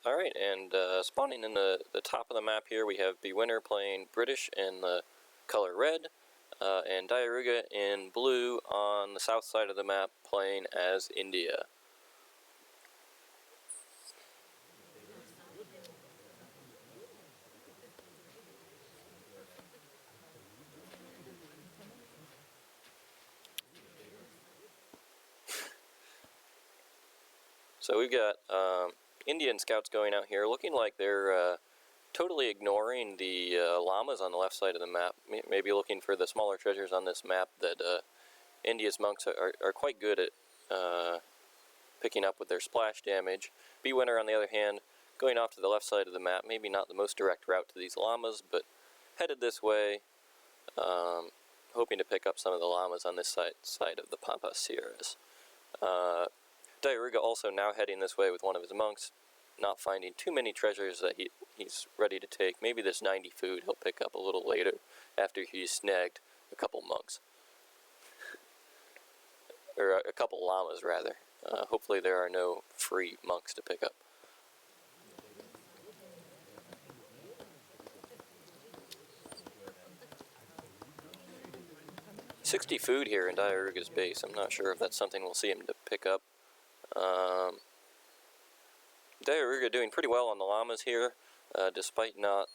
Alright, and spawning in the top of the map here, we have Bwinner playing British in the color red, and Diarouga in blue on the south side of the map playing as India. So we've got Indian scouts going out here, looking like they're totally ignoring the llamas on the left side of the map, maybe looking for the smaller treasures on this map that India's monks are quite good at picking up with their splash damage. Bwinner, on the other hand, going off to the left side of the map, maybe not the most direct route to these llamas, but headed this way, hoping to pick up some of the llamas on this side of the Pampas Sieres. Diarouga also now heading this way with one of his monks, not finding too many treasures that he's ready to take. Maybe this 90 food he'll pick up a little later after he's snagged a couple monks. Or a couple llamas, rather. Hopefully there are no free monks to pick up. $60 food here in Diarouga's base. I'm not sure if that's something we'll see him to pick up. Diarouga doing pretty well on the llamas here, despite not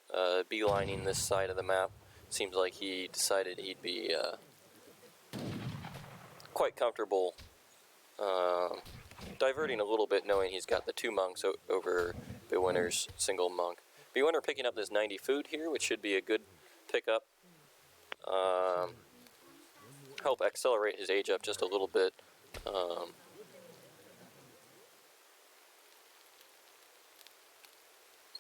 beelining this side of the map. Seems like he decided he'd be quite comfortable diverting a little bit, knowing he's got the two monks over Bwinner's single monk. Bwinner picking up this 90 food here, which should be a good pickup. Help accelerate his age up just a little bit.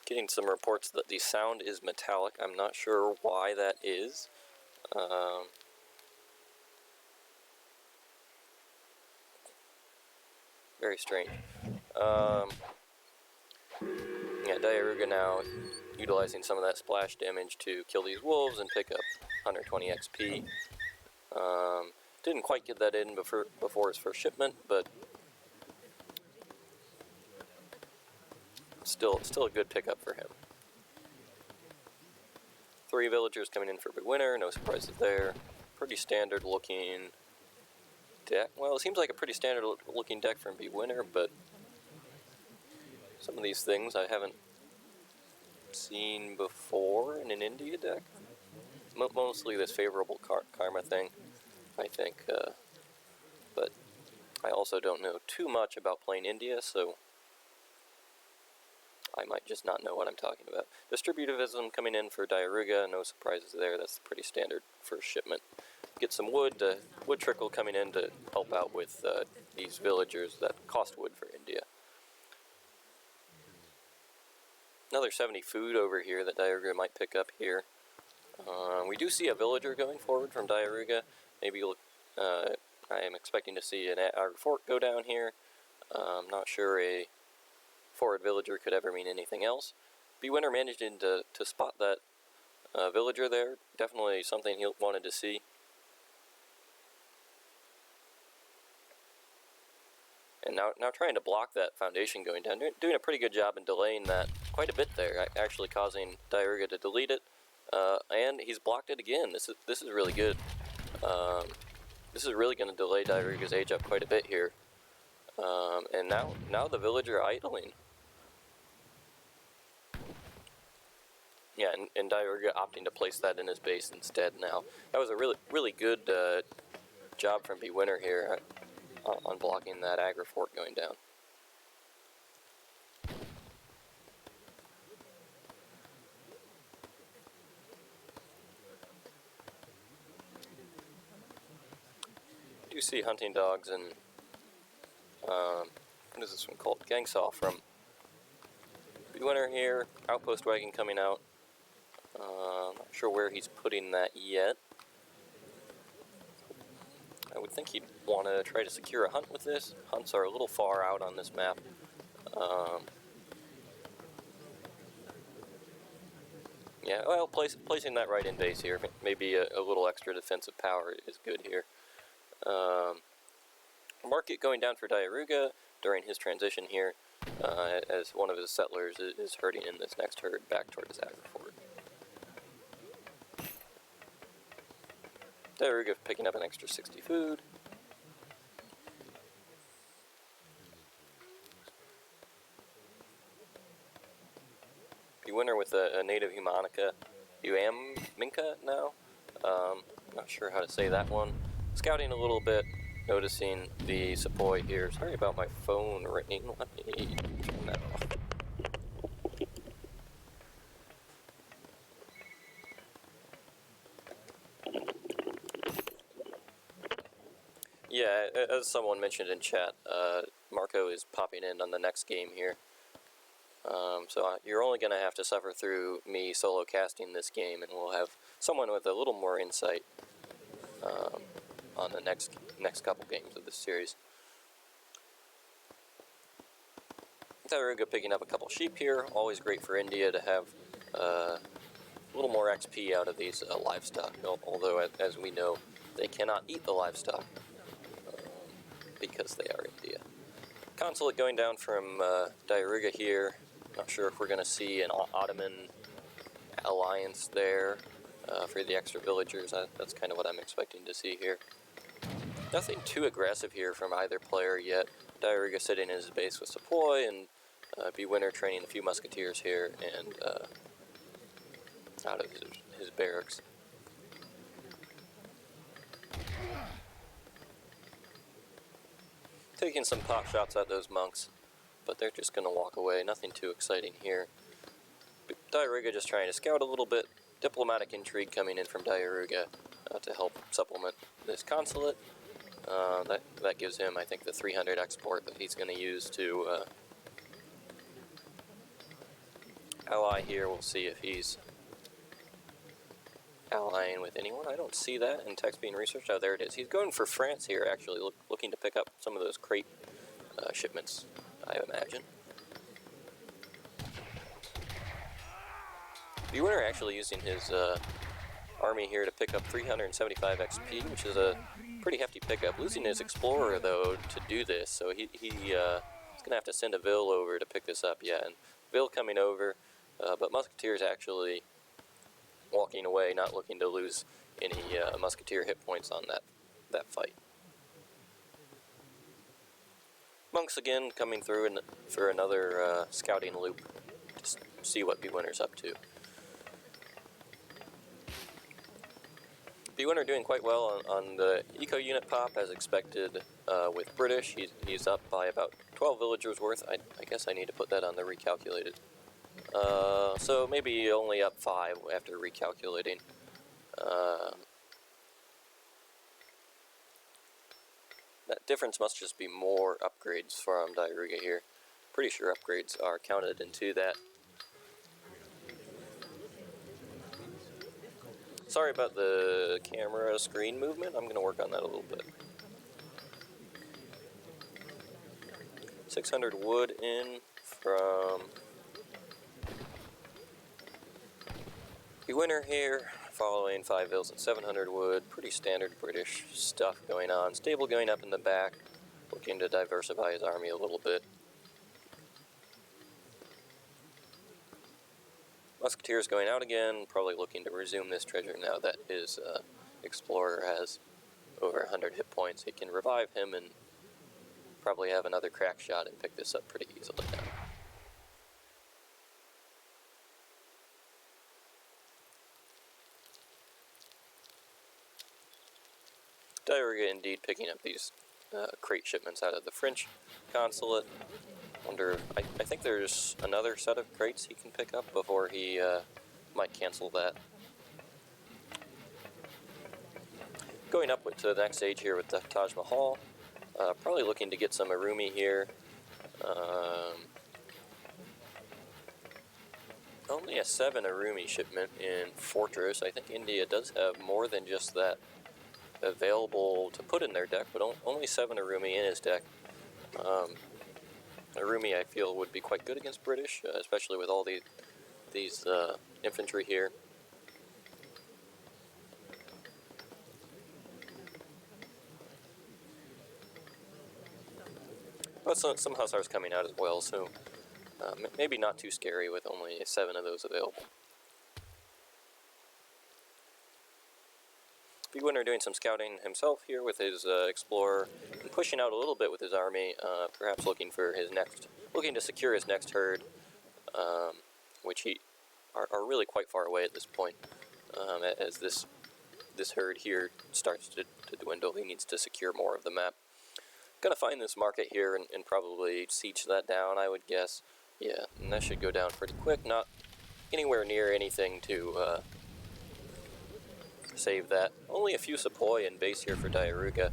Getting some reports that the sound is metallic. I'm not sure why that is. Very strange. Yeah, Diarouga now utilizing some of that splash damage to kill these wolves and pick up 120 XP. Didn't quite get that in before his first shipment, but still a good pickup for him. 3 villagers coming in for Bwinner, no surprises there. Pretty standard looking deck. Well, it seems like a pretty standard looking deck from Bwinner, but some of these things I haven't seen before in an India deck. Mostly this favorable karma thing, I think. But I also don't know too much about playing India, so I might just not know what I'm talking about. Distributivism coming in for Diarouga, no surprises there. That's pretty standard first shipment. Get some wood trickle coming in to help out with these villagers that cost wood for India. Another 70 food over here that Diarouga might pick up here. We do see a villager going forward from Diarouga. Maybe I am expecting to see an Agri Fort go down here. I'm not sure a forward villager could ever mean anything else. Bwinner managed to spot that villager there. Definitely something he wanted to see. And now trying to block that foundation going down. Doing a pretty good job in delaying that quite a bit there, actually causing Diarouga to delete it. And he's blocked it again. This is really good. This is really going to delay Diarouga's age up quite a bit here. And now the villager idling. Yeah, and Diarouga opting to place that in his base instead now. That was a really good job from Bwinner here on blocking that Agri Fort going down. I do see hunting dogs and what is this one called? Gangsaw from Bwinner here. Outpost wagon coming out. I'm not sure where he's putting that yet. I would think he'd want to try to secure a hunt with this. Hunts are a little far out on this map. Yeah, well, placing that right in base here. Maybe a little extra defensive power is good here. Market going down for Diarouga during his transition here. as one of his settlers is herding in this next herd back toward his agrifort. Diarouga picking up an extra 60 food. Bwinner with a native humanica. Minka now? Not sure how to say that one. Scouting a little bit, noticing the sepoy here. Sorry about my phone ringing. Let me turn that off. Yeah, as someone mentioned in chat, Marco is popping in on the next game here. So you're only going to have to suffer through me solo casting this game, and we'll have someone with a little more insight on the next couple games of this series. Diarouga picking up a couple sheep here. Always great for India to have a little more XP out of these livestock, although as we know, they cannot eat the livestock because they are India. Consulate going down from Diarouga here. Not sure if we're going to see an Ottoman alliance there for the extra villagers. That's kind of what I'm expecting to see here. Nothing too aggressive here from either player yet. Diarouga sitting in his base with Sepoy, and Bwinner training a few musketeers here and out of his barracks. Taking some pot shots at those monks, but they're just going to walk away. Nothing too exciting here. Diarouga just trying to scout a little bit. Diplomatic intrigue coming in from Diarouga to help supplement this consulate. That gives him, I think, the 300 export that he's going to use to ally here. We'll see if he's allying with anyone. I don't see that in text being researched. Oh, there it is. He's going for France here, actually, looking to pick up some of those crate shipments, I imagine. Bwinner actually using his army here to pick up 375 XP, which is a pretty hefty pickup. Losing his explorer, though, to do this, so he's going to have to send a Vil over to pick this up. Yeah, and Vil coming over, but Musketeers actually walking away, not looking to lose any Musketeer hit points on that fight. Monks again coming through for another scouting loop to see what Bwinner's up to. Bwinner doing quite well on the eco unit pop as expected with British. He's up by about 12 villagers worth. I guess I need to put that on the recalculated. So maybe only up 5 after recalculating. That difference must just be more upgrades from Diarouga here. Pretty sure upgrades are counted into that. Sorry about the camera screen movement. I'm going to work on that a little bit. 600 wood in from Bwinner here, following 5 Vils and 700 wood. Pretty standard British stuff going on. Stable going up in the back, looking to diversify his army a little bit. Musketeers going out again, probably looking to resume this treasure now that his explorer has over 100 hit points. He can revive him and probably have another crack shot and pick this up pretty easily now. Diarouga indeed picking up these crate shipments out of the French consulate. Wonder, I think there's another set of crates he can pick up before he might cancel that. Going up to the next stage here with the Taj Mahal. Probably looking to get some Arumi here. Only a 7 Arumi shipment in Fortress. I think India does have more than just that available to put in their deck, but only 7 Arumi in his deck. Arumi, I feel, would be quite good against British, especially with all these infantry here. But some Hussars coming out as well, so Maybe not too scary with only 7 of those available. Bwinner doing some scouting himself here with his explorer, and pushing out a little bit with his army, perhaps looking to secure his next herd, which are really quite far away at this point. As this herd here starts to dwindle, he needs to secure more of the map. Gonna find this market here and probably siege that down, I would guess. Yeah, and that should go down pretty quick. Not anywhere near anything to save that. Only a few sepoy in base here for Diarouga.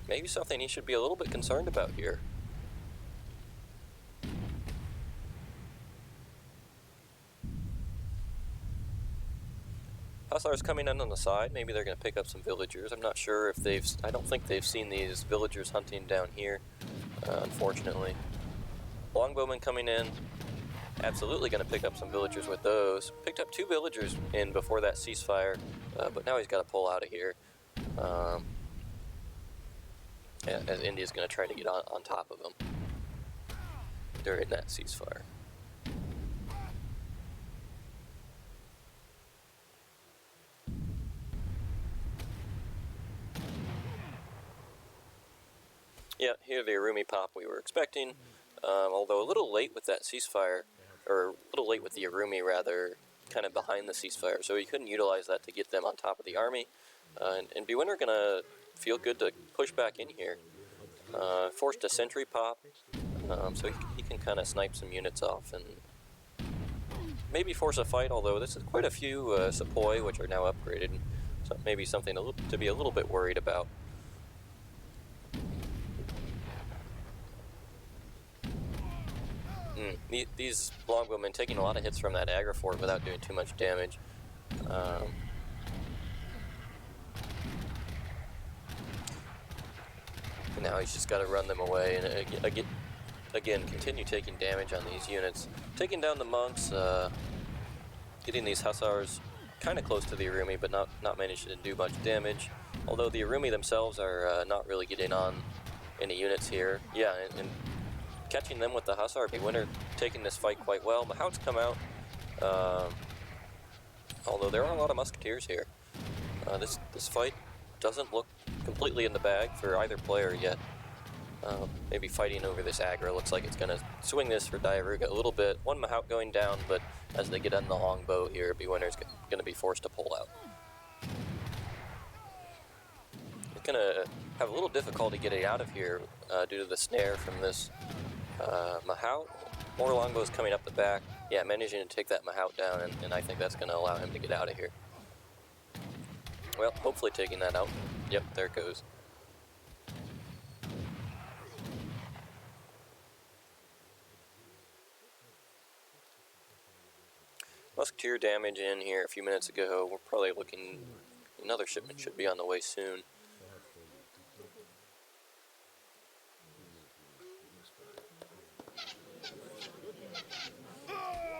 Maybe something he should be a little bit concerned about here. Hussars coming in on the side. Maybe they're going to pick up some villagers. I'm not sure if I don't think they've seen these villagers hunting down here, unfortunately. Longbowmen coming in. Absolutely going to pick up some villagers with those. Picked up 2 villagers in before that ceasefire, but now he's got to pull out of here. As India's going to try to get on top of him during that ceasefire. Yeah, here the Arumi pop we were expecting, although a little late with that ceasefire, or a little late with the Arumi rather, kind of behind the ceasefire, so he couldn't utilize that to get them on top of the army. And Bwinner gonna feel good to push back in here. Forced a sentry pop, so he can kind of snipe some units off and maybe force a fight, although this is quite a few sepoy which are now upgraded, so maybe something to be a little bit worried about. These longbowmen taking a lot of hits from that aggro fort without doing too much damage. Now he's just got to run them away and again continue taking damage on these units. Taking down the monks, getting these hussars kind of close to the Arumi, but not managing to do much damage. Although the Arumi themselves are not really getting on any units here. Yeah, and catching them with the hussar. Bwinner taking this fight quite well. Mahouts come out, although there are a lot of musketeers here. This fight doesn't look completely in the bag for either player yet. Maybe fighting over this aggro looks like it's going to swing this for Diarouga a little bit. One Mahout going down, but as they get on the longbow here, Bwinner's going to be forced to pull out. He's going to have a little difficulty getting out of here due to the snare from this Mahout. More longbows coming up the back. Yeah, managing to take that Mahout down, and I think that's going to allow him to get out of here. Well, hopefully taking that out. Yep, there it goes. Musketeer damage in here a few minutes ago. We're probably looking, another shipment should be on the way soon.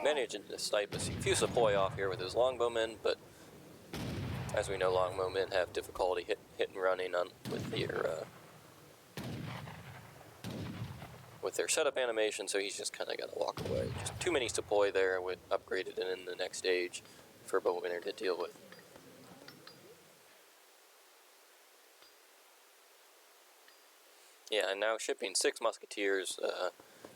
Managing to snipe a few sepoy off here with his longbowmen, but as we know, longbowmen have difficulty hit and running with their setup animation, so he's just kind of got to walk away. Just too many sepoy there with upgraded and in the next stage for Bwinner to deal with. Yeah, and now shipping 6 musketeers,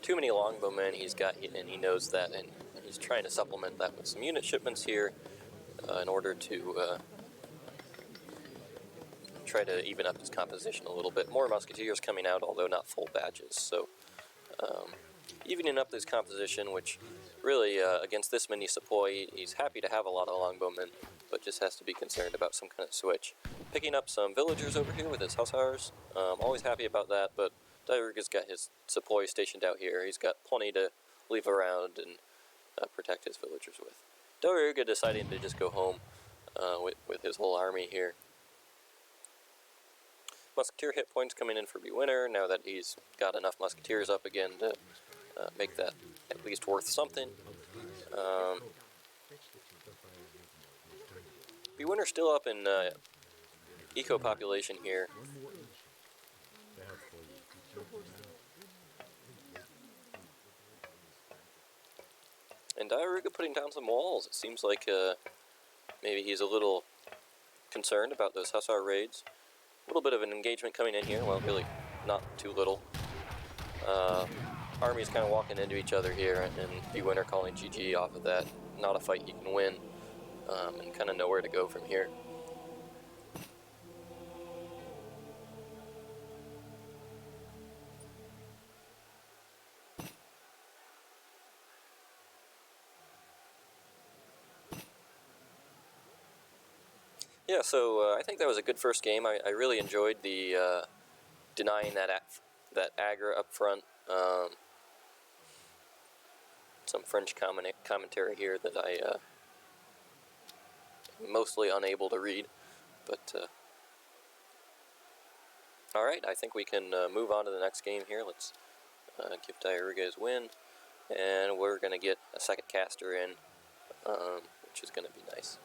too many longbowmen he's got, and he knows that, and he's trying to supplement that with some unit shipments here in order to try to even up his composition a little bit. More musketeers coming out, although not full batches, so evening up this composition, which really, against this many sepoy, he's happy to have a lot of longbowmen, but just has to be concerned about some kind of switch. Picking up some villagers over here with his hussars, always happy about that, but Diarouga's got his sepoy stationed out here. He's got plenty to leave around and protect his villagers with. Diarouga deciding to just go home with his whole army here. Musketeer hit points coming in for Bwinner now that he's got enough musketeers up again to make that at least worth something. Bwinner still up in eco population here. Diarouga putting down some walls. It seems like maybe he's a little concerned about those Hussar raids. A little bit of an engagement coming in here. Well, really not too little. Armies kind of walking into each other here, and Bwinner calling GG off of that. Not a fight he can win, and kind of know where to go from here. Yeah, so I think that was a good first game. I really enjoyed the denying that aggro up front. Some French commentary here that I mostly unable to read, but all right, I think we can move on to the next game here. Let's give Diarouga his win, and we're going to get a second caster in, which is going to be nice.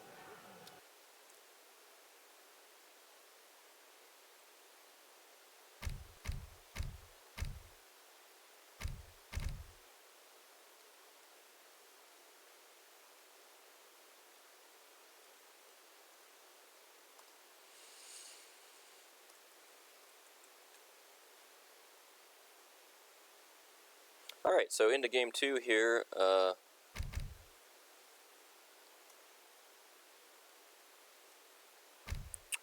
Alright, so into game 2 here.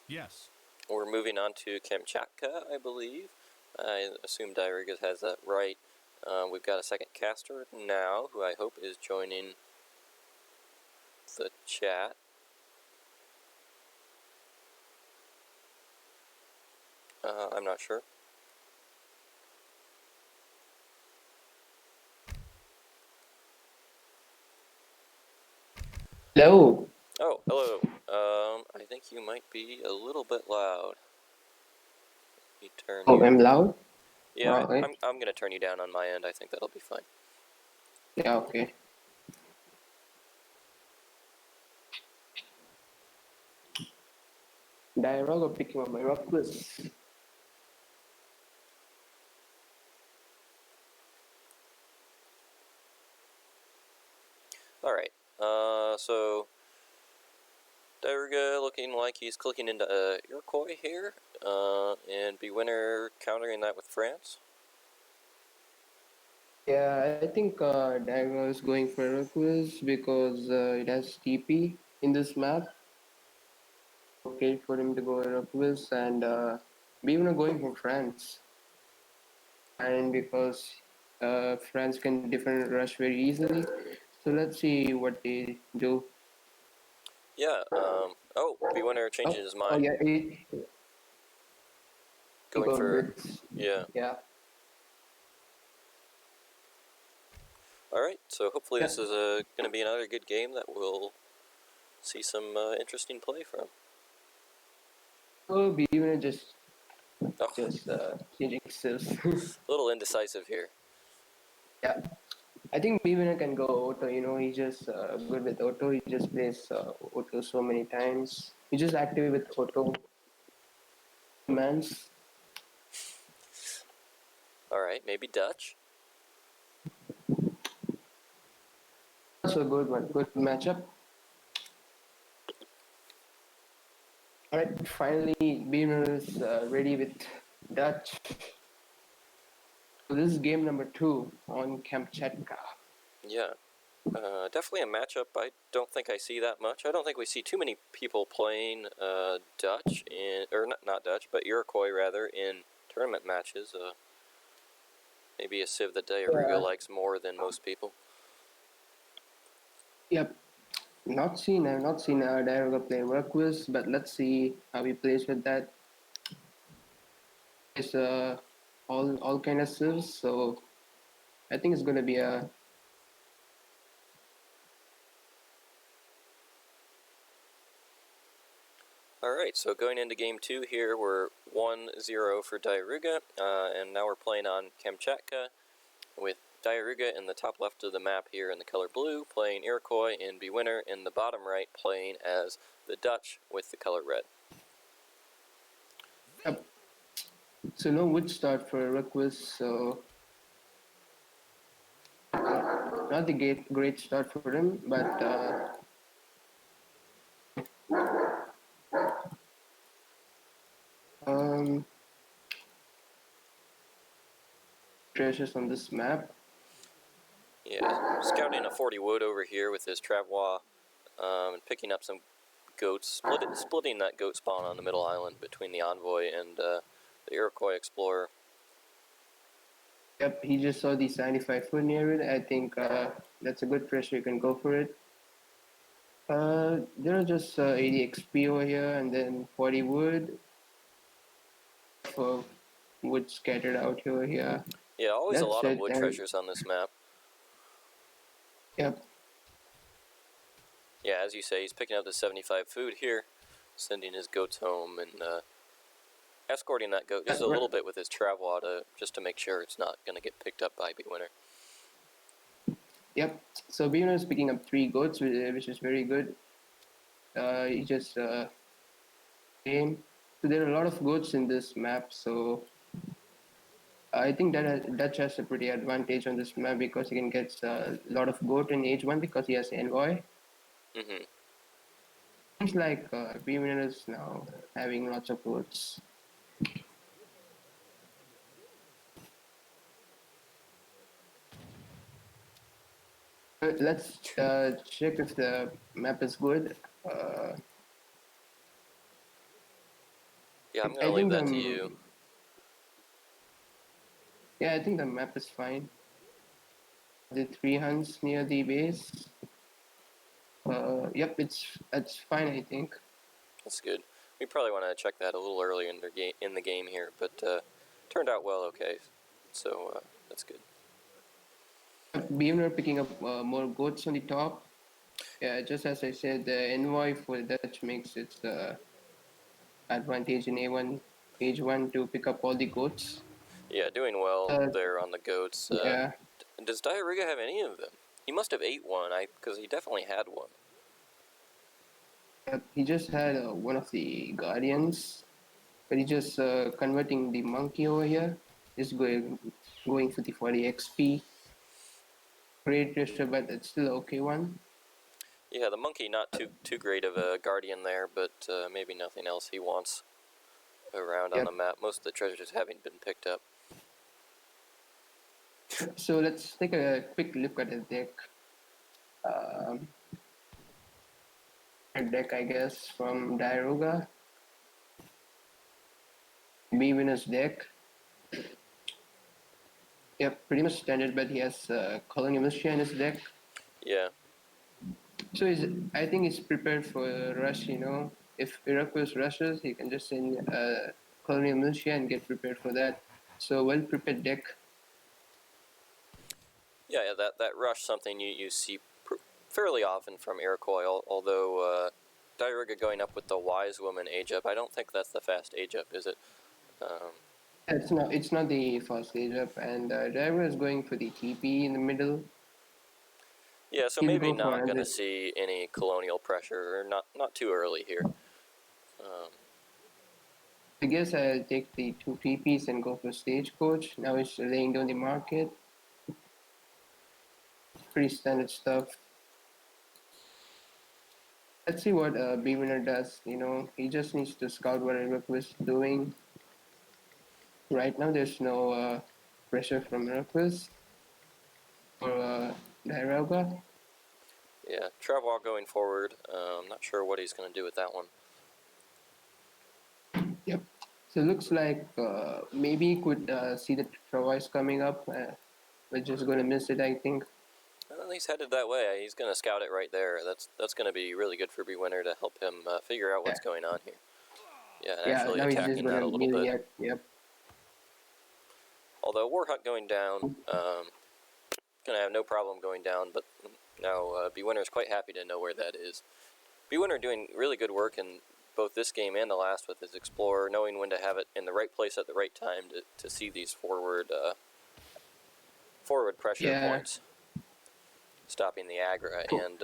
Yes. We're moving on to Kamchatka, I believe. I assume Diarouga has that right. We've got a second caster now, who I hope is joining the chat. I'm not sure. Hello. Oh, hello. I think you might be a little bit loud. Let me turn Oh, you. I'm loud? Yeah, Right. I'm going to turn you down on my end. I think that'll be fine. Yeah, okay. Diarouga picking up my Iroquoise. Alright, so Diarouga looking like he's clicking into Iroquoise here, and Bwinner countering that with France. Yeah, I think Diarouga is going for Iroquoise because it has TP in this map. Okay, for him to go Iroquoise, and Bwinner going for France. And because France can defend rush very easily. So let's see what they do. Yeah, oh, Bwinner changing his mind. Yeah, he Going got for, bits. yeah. Yeah. Alright, so hopefully Yeah. this is going to be another good game that we'll see some interesting play from. So Bwinner just Oh, changing skills. a little indecisive here. Yeah, I think Bwinner can go auto. You know, he's just good with auto. He just plays auto so many times. He just active with auto commands. Alright, maybe Dutch. Also a good one, good matchup. All right, finally Bwinner is ready with Dutch. So this is game number 2 on Kamchatka. Yeah. Definitely a matchup I don't think I see that much. I don't think we see too many people playing Dutch, or not Dutch, but Iroquois rather, in tournament matches. Maybe a civ that Diarouga likes more than most people. Yep. I've not seen Diarouga play Iroquoise, but let's see how he plays with that. It's all kind of civs, so I think it's gonna be a Alright, so going into game 2 here, we're 1-0 for Diarouga, and now we're playing on Kamchatka with Diarouga in the top left of the map here in the color blue, playing Iroquois, and Bwinner in the bottom right playing as the Dutch with the color red. Yep. So no wood start for Iroquoise, so not the great start for him, but um, treasures on this map. Yeah, scouting a 40 wood over here with his travois, and picking up some goats, splitting that goat spawn on the middle island between the envoy and the Iroquois explorer. Yep, he just saw the 75 foot near it. I think that's a good treasure. You can go for it. There are just 80 XP over here, and then 40 wood for wood scattered out here. Yeah, always a That's lot of it. wood And treasures on this map. yep, Yeah, as you say, he's picking up the 75 food here, sending his goats home, and escorting that goat just a little bit with his travois just to make sure it's not going to get picked up by Bwinner. yep. So Bwinner is picking up 3 goats, which is very good. He just came. So there are a lot of goats in this map. So I think Dutch has a pretty advantage on this map because he can get a lot of goat in H1 because he has envoy. Mm-hmm. Seems like Bwinner is now having lots of goats. Let's check if the map is good. Yeah, I'm going I to leave think that to you. Yeah, I think the map is fine. The 3 hunts near the base. Yep, that's fine. I think. That's good. We probably want to check that a little earlier in the game here, but turned out well okay, so that's good. Bwinner picking up more goats on the top. Yeah, just as I said, the envoy for Dutch makes its advantage in A1, H1 to pick up all the goats. Yeah, doing well there on the goats. Yeah. Does Diarouga have any of them? He must have ate one, because he definitely had one. He just had one of the guardians, but he's just converting the monkey over here. Just going for the 40 XP. Great treasure, but it's still okay one. Yeah, the monkey not too great of a guardian there, but maybe nothing else he wants around on the map. Most of the treasures having been picked up. So let's take a quick look at the deck. Deck, I guess, from Diarouga. Bwinner's deck. Yep, pretty much standard, but he has Colony Militia in his deck. Yeah. So I think he's prepared for a rush, you know. If Iroquoise rushes, he can just send Colonial Militia and get prepared for that. So well-prepared deck. Yeah, that rush something you see fairly often from Iroquois, although Diarouga going up with the Wise Woman age up, I don't think that's the fast age up, is it? It's not the fast age up, and Driver is going for the TP in the middle. Yeah, so He'll maybe go for not going to another. see any colonial pressure, or not too early here. I guess I'll take the 2 TPs and go for Stagecoach. Now it's laying down the market. Pretty standard stuff. Let's see what Bwinner does. You know, he just needs to scout what Iroquois is doing. Right now, there's no pressure from Iroquois or Diarouga. Yeah, Travois going forward. I'm not sure what he's going to do with that one. Yep. So it looks like maybe he could see the Travois coming up. We're just going to miss it, I think. Well, he's headed that way. He's going to scout it right there. That's going to be really good for Bwinner to help him figure out what's going on here. Yeah, and actually now he's just attacking going that to a little melee bit. it. Yep. Although Warhut going down, going to have no problem going down, but now Bwinner is quite happy to know where that is. Bwinner doing really good work in both this game and the last with his Explorer, knowing when to have it in the right place at the right time to see these forward pressure points, stopping the Agra, and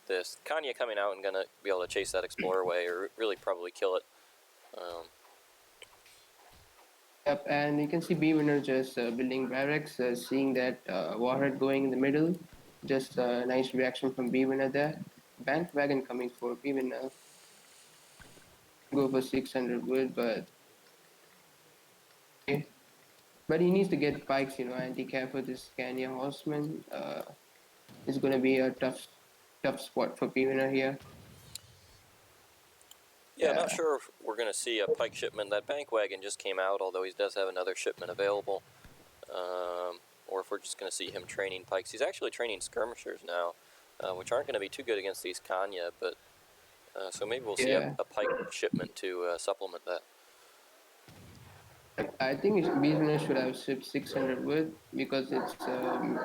this Kanya coming out and going to be able to chase that Explorer away, or really probably kill it. Yep, and you can see Bwinner just building barracks, seeing that Warhead going in the middle. Just a nice reaction from Bwinner there. Bandwagon coming for Bwinner. Go for 600 wood, but okay. But he needs to get pikes, anti-cav for this Scania horseman. It's gonna be a tough spot for Bwinner here. Yeah, not sure if we're going to see a pike shipment. That bank wagon just came out, although he does have another shipment available. Or if we're just going to see him training pikes. He's actually training skirmishers now, which aren't going to be too good against these Kanya, but so maybe we'll see a pike shipment to supplement that. I think Bwinner should have shipped 600 wood because it's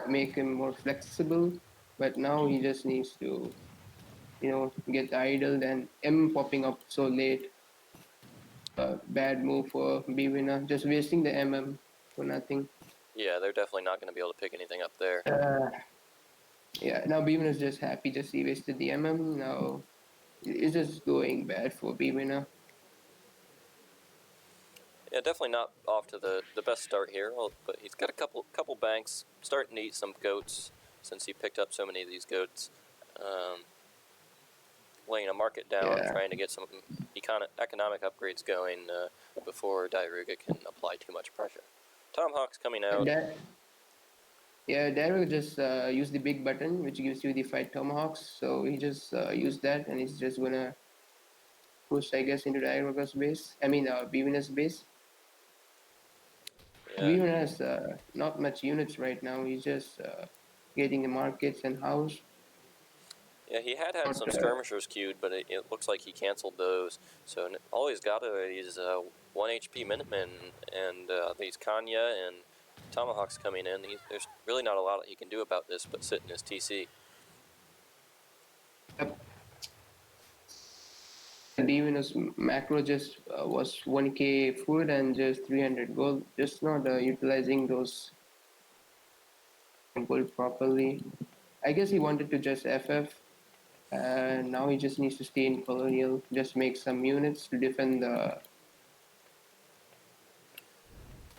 make him more flexible. But now he just needs to, get idled, and M popping up so late. Bad move for Bwinner, just wasting the MM for nothing. Yeah, they're definitely not going to be able to pick anything up there. Yeah, now Bwinner's just happy, just he wasted the MM. Now it's just going bad for Bwinner. Yeah, definitely not off to the best start here, but he's got a couple banks, starting to eat some goats since he picked up so many of these goats. Laying a market down, trying to get some economic upgrades going before Diarouga can apply too much pressure. Tomahawk's coming out. Diarouga just used the big button, which gives you the 5 tomahawks. So he just used that, and he's just gonna push, I guess, into Diarouga's base. I mean, Bwinner's base. Yeah. Bwinner has not much units right now. He's just getting the markets and house. Yeah, he had some skirmishers queued, but it looks like he canceled those. So all he's got are these 1 HP Minutemen and these Kanya and Tomahawks coming in. There's really not a lot he can do about this but sit in his TC. Yep. Bwinner's macro just was 1k food and just 300 gold, just not utilizing those gold properly. I guess he wanted to just FF. Now he just needs to stay in colonial, just make some units to defend the.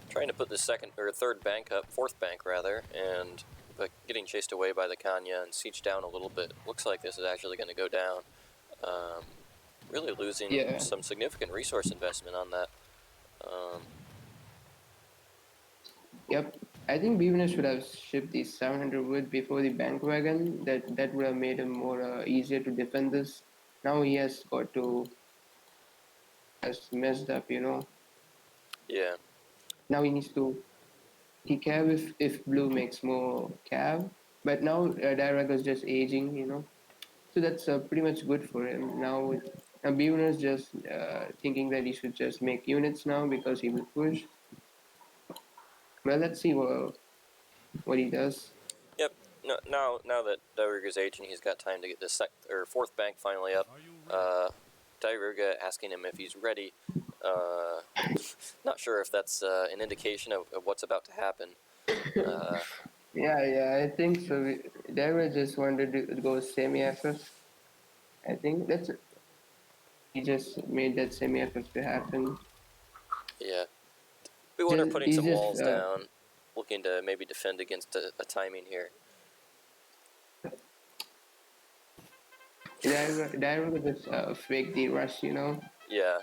Trying to put the fourth bank rather, but getting chased away by the Kanya and sieged down a little bit. Looks like this is actually going to go down. Really losing some significant resource investment on that. Yep, I think Bwinner should have shipped the 700 wood before the bank wagon. That would have made him more easier to defend this. Now he has got to has messed up, Yeah. Now he needs to cav if blue makes more cav. But now Diarouga is just aging, So that's pretty much good for him. Now Bwinner is just thinking that he should just make units now because he will push. Well, let's see what he does. Yep. No, now that Diarouga's aging, he's got time to get this fourth bank finally up. Diarouga asking him if he's ready. Not sure if that's an indication of what's about to happen. Yeah, I think so. Diarouga just wanted to go semi-FF. I think he just made that semi-FF to happen. Yeah. Bwinner putting some walls down, looking to maybe defend against a timing here. Diarouga just fake the rush, Yeah.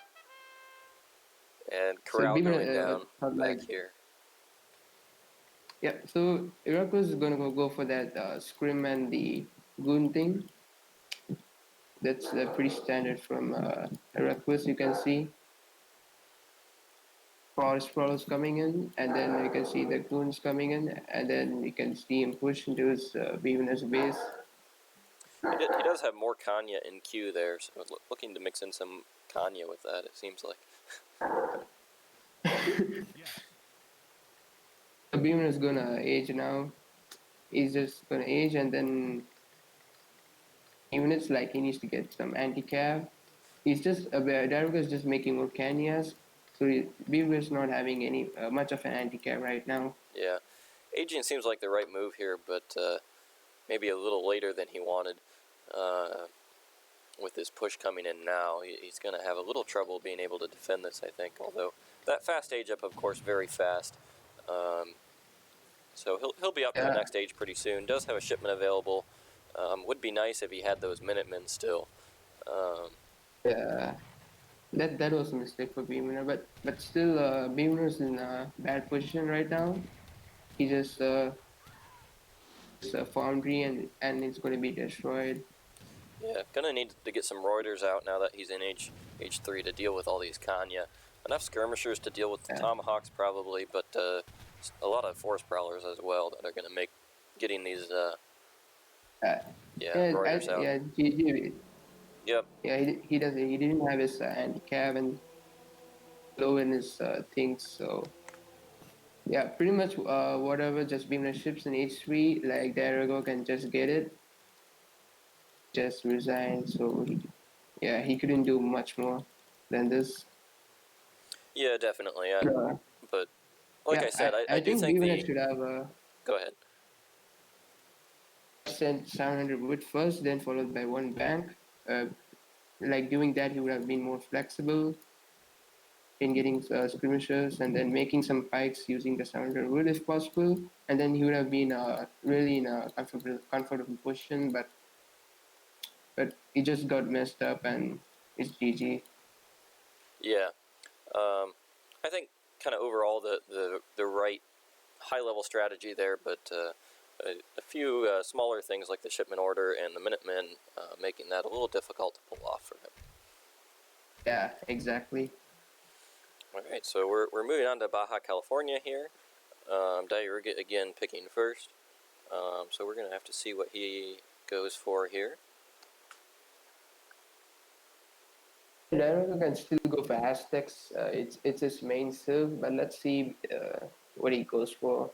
And corral going down back here. Yeah, so Iroquoise is going to go for that scrim and the goon thing. That's pretty standard from Iroquoise, you can see. Forest Prowlers coming in, and then you can see the goons coming in, and then you can see him push into his Bwinner's base. He does have more Kanya in queue there, so looking to mix in some Kanya with that, it seems like. Bwinner is gonna age now. He's just gonna age, and then units like he needs to get some anti-cav. He's just Diarouga is just making more Kanyas, so Bwinner is not having any much of an anti-cav right now. Yeah, aging seems like the right move here, but maybe a little later than he wanted. With this push coming in now, he's going to have a little trouble being able to defend this, I think. Although that fast age up, of course, very fast. So he'll be up in the next age pretty soon. Does have a shipment available. Would be nice if he had those Minutemen still. Yeah, that was a mistake for Bwinner, but still, Bwinner's in a bad position right now. He just it's a foundry and it's going to be destroyed. Yeah, gonna need to get some Reuters out now that he's in age 3 to deal with all these Kanya. Enough skirmishers to deal with the Tomahawks probably, but a lot of force prowlers as well that are gonna make getting these Reuters out. Yeah, GG. Yep. Yeah, he didn't have his handicap and low in his things, so yeah, pretty much whatever just Bwinner ships in H3, like Diarouga can just get it, just resign. So he couldn't do much more than this. Yeah, definitely. But like Yeah, I said, I I do think think Bwinner the. should have Go ahead. sent 700 wood first, then followed by one bank. Like doing that, he would have been more flexible in getting skirmishers and then making some pikes using the 700 wood if possible. And then he would have been really in a comfortable position, but he just got messed up and it's GG. Yeah. I think kind of overall the right high level strategy there, but a few smaller things like the shipment order and the Minutemen making that a little difficult to pull off for him. Yeah, exactly. All right, so we're moving on to Baja California here. Diarouga again picking first. So we're gonna have to see what he goes for here. Diarouga can still go for Aztecs. It's his main civ, but let's see what he goes for.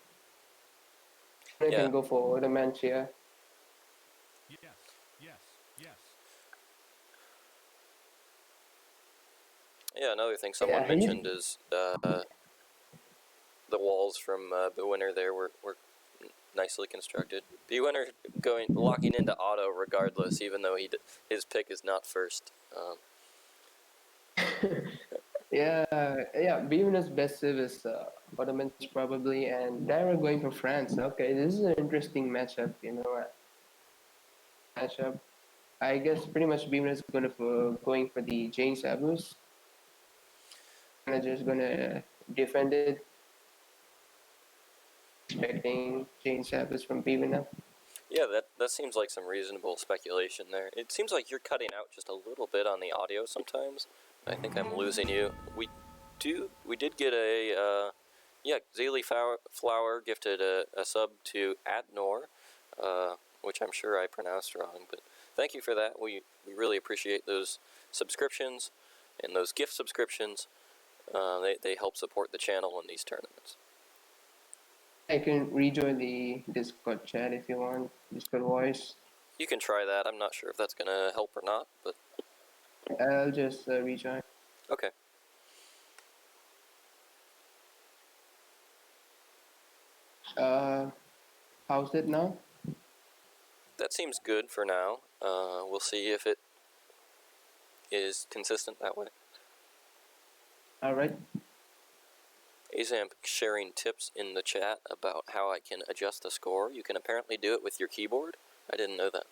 He can go for Ottoman here. Yeah, another thing someone mentioned is the walls from Bwinner there were nicely constructed. Bwinner locking into auto regardless, even though his pick is not first. Yeah, Bwinner's best civ is Ottomans probably, and Diarouga going for France. Okay, this is an interesting matchup. Matchup. I guess pretty much Bwinner's going for the Jane Sabus. Manager's gonna defend it, expecting Jane Sabus from Bwinner. Yeah, that seems like some reasonable speculation there. It seems like you're cutting out just a little bit on the audio sometimes. I think I'm losing you. We did get a Zaylee Flower gifted a sub to Adnor, which I'm sure I pronounced wrong, but thank you for that. We really appreciate those subscriptions and those gift subscriptions. They help support the channel in these tournaments. I can rejoin the Discord chat if you want, Discord voice. You can try that. I'm not sure if that's going to help or not, but I'll just rejoin. Okay. How's it now? That seems good for now. We'll see if it is consistent that way. Alright. Azamp sharing tips in the chat about how I can adjust the score. You can apparently do it with your keyboard. I didn't know that.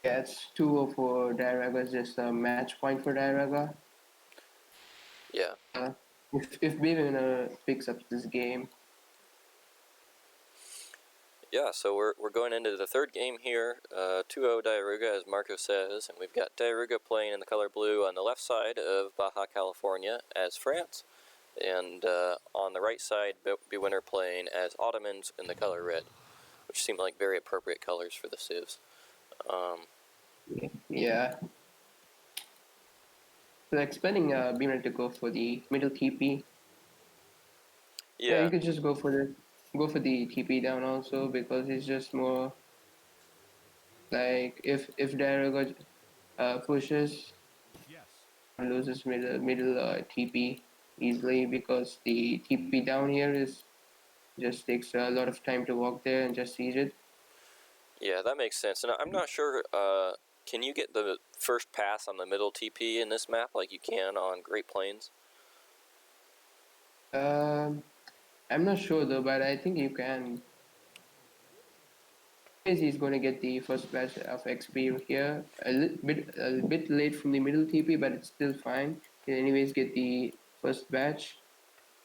Yeah, it's 2-0 for Diarouga. It's just a match point for Diarouga. Yeah. If Bwinner picks up this game. Yeah, so we're going into the third game here. 2-0 Diarouga, as Marco says, and we've got Diarouga playing in the color blue on the left side of Baja California as France, and on the right side, Bwinner playing as Ottomans in the color red, which seem like very appropriate colors for the civs. Yeah. So expecting Bwinner to go for the middle TP. Yeah, you could just go for the TP down also, because it's just more like if Diarouga pushes, loses middle TP easily, because the TP down here is just takes a lot of time to walk there and just siege it. Yeah, that makes sense. And I'm not sure, can you get the first pass on the middle TP in this map like you can on Great Plains? I I'm not sure though, but I think you can. He's going to get the first batch of XP here. A bit late from the middle TP, but it's still fine. He'll anyways get the first batch.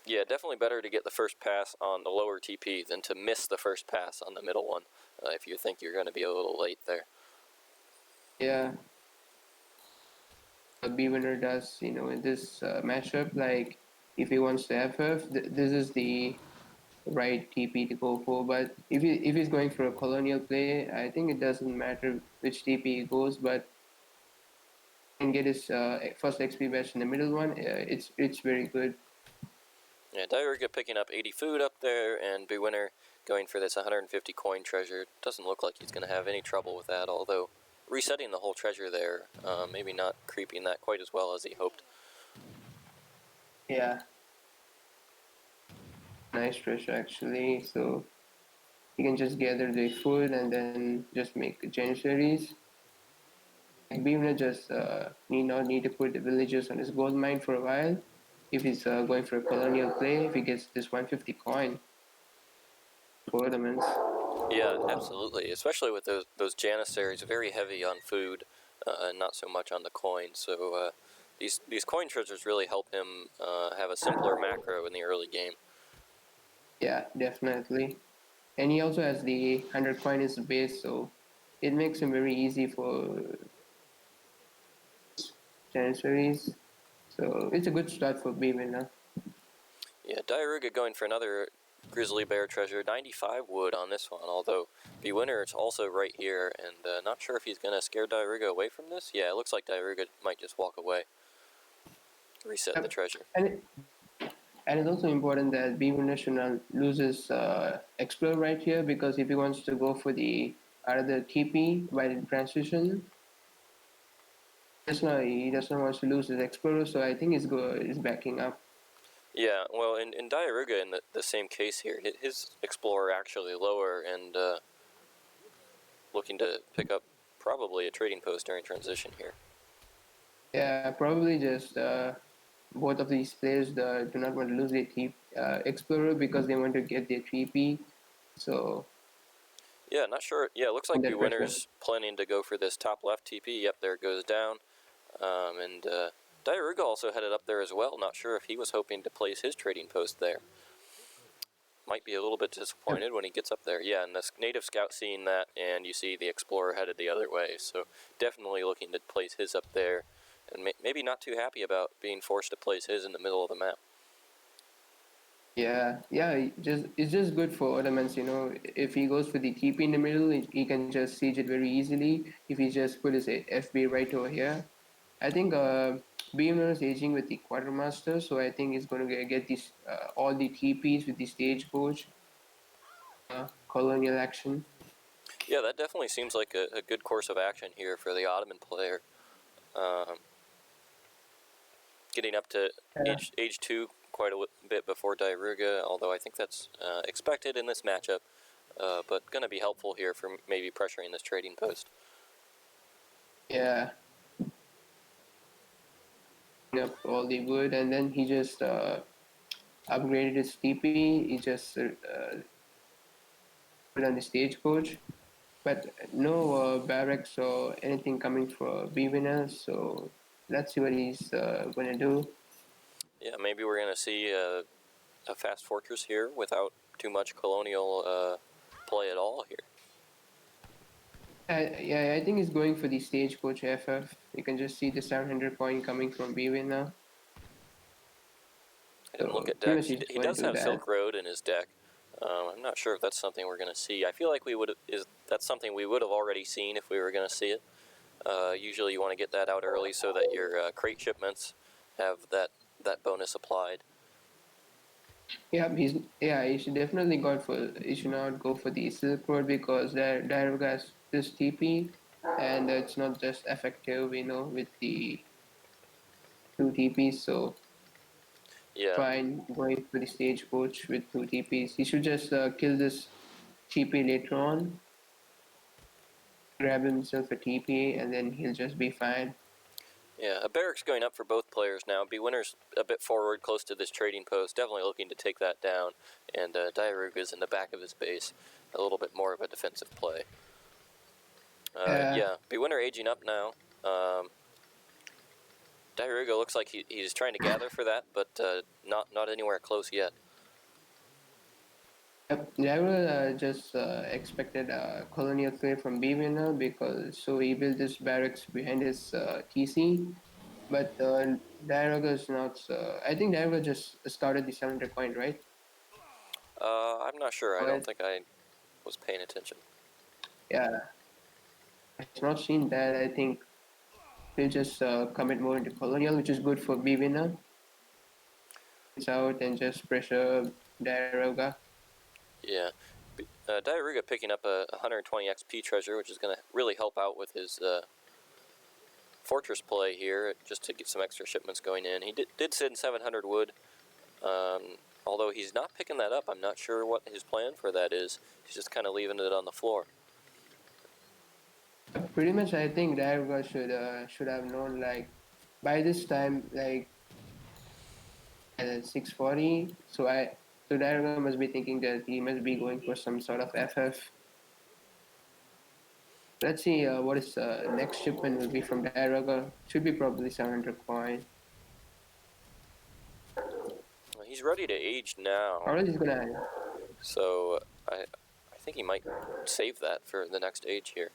Yeah, definitely better to get the first pass on the lower TP than to miss the first pass on the middle one, if you think you're going to be a little late there. Yeah. Bwinner does, in this matchup, like if he wants to FF, this is the right TP to go for. But if he's going for a colonial play, I think it doesn't matter which TP he goes, but and get his first XP batch in the middle one, it's very good. Yeah, Diarouga picking up 80 food up there, and Bwinner going for this 150 coin treasure. Doesn't look like he's going to have any trouble with that, although resetting the whole treasure there, maybe not creeping that quite as well as he hoped. Yeah. Nice treasure actually. So you can just gather the food and then just make Janissaries. Beaver just need to put the villagers on his gold mine for a while. If he's going for a colonial play, if he gets this 150 coin for ornaments. Yeah, absolutely. Especially with those Janissaries, very heavy on food, and not so much on the coin. So these coin treasures really help him have a simpler macro in the early game. Yeah, definitely. And he also has the 100 coin as a base, so it makes him very easy for Janissaries. So it's a good start for Beaver. Yeah, Diarouga going for another grizzly bear treasure, 95 wood on this one, although Bwinner is also right here, and not sure if he's going to scare Diarouga away from this. Yeah, it looks like Diarouga might just walk away. Reset the treasure. And it's also important that Beaver should not lose his Explorer right here, because if he wants to go for the other TP by the transition, he does not want to lose his Explorer, so I think he's backing up. Yeah, well, in Diarouga, in the same case here, his Explorer actually lower and looking to pick up probably a trading post during transition here. Yeah, probably just both of these players do not want to lose their Explorer because they want to get their TP. So yeah, not sure. Yeah, it looks like Bwinner's planning to go for this top left TP. Yep, there it goes down. And Diarouga also headed up there as well. Not sure if he was hoping to place his trading post there. Might be a little bit disappointed when he gets up there. Yeah, and the native scout seeing that, and you see the explorer headed the other way. So definitely looking to place his up there, and maybe not too happy about being forced to place his in the middle of the map. yeah, it's just good for Ottomans. If he goes for the TP in the middle, he can just siege it very easily. If he just put his FB right over here, I think Beamer is aging with the quartermaster, so I think he's going to get these all the TPs with the stagecoach colonial action. Yeah, that definitely seems like a good course of action here for the Ottoman player. Getting up to age 2 quite a bit before Diarouga, although I think that's expected in this matchup, but going to be helpful here for maybe pressuring this trading post. Yeah. Up all the wood, and then he just upgraded his TP. He just put on the stagecoach, but no barracks or anything coming for Bwinner. So let's see what he's going to do. Yeah, maybe we're going to see a fast fortress here without too much colonial play at all here. Yeah, I think he's going for the stagecoach FF. You can just see the 700 coin coming from Bwinner. I didn't look at decks. He does have Silk Road in his deck. I'm not sure if that's something we're going to see. I feel like that's something we would have already seen if we were going to see it. Usually you want to get that out early so that your crate shipments have that bonus applied. Yeah, he should definitely he should not go for the Silk Road, because Diarouga has this TP, and it's not just effective, with the two TPs. So yeah, fine going for the stagecoach with two TPs. He should just kill this TP later on, grab himself a TP, and then he'll just be fine. Yeah, a barracks going up for both players now. Bwinner's a bit forward, close to this trading post, definitely looking to take that down. And Diarouga's in the back of his base, a little bit more of a defensive play. Yeah, Bwinner aging up now. Diarouga looks like he's trying to gather for that, but not anywhere close yet. Yep, Diarouga just expected a colonial threat from Bwinner because so he built this barracks behind his TC. But Diarouga is not. I think Diarouga just started the 700 point, right? I'm not sure. I don't think I was paying attention. Yeah, I've not seen that. I think he'll just commit more into colonial, which is good for Bwinner. It's out and just pressure Diarouga. Yeah. Diarouga picking up a 120 XP treasure, which is going to really help out with his fortress play here, just to get some extra shipments going in. He did send 700 wood, although he's not picking that up. I'm not sure what his plan for that is. He's just kind of leaving it on the floor. Pretty much, I think Diarouga should have known, like, by this time, like, at 640. So Diarouga must be thinking that he must be going for some sort of FF. Let's see what his next shipment will be from Diarouga. Should be probably 700 coin. He's ready to age now. Or he's gonna. So I think he might save that for the next age here.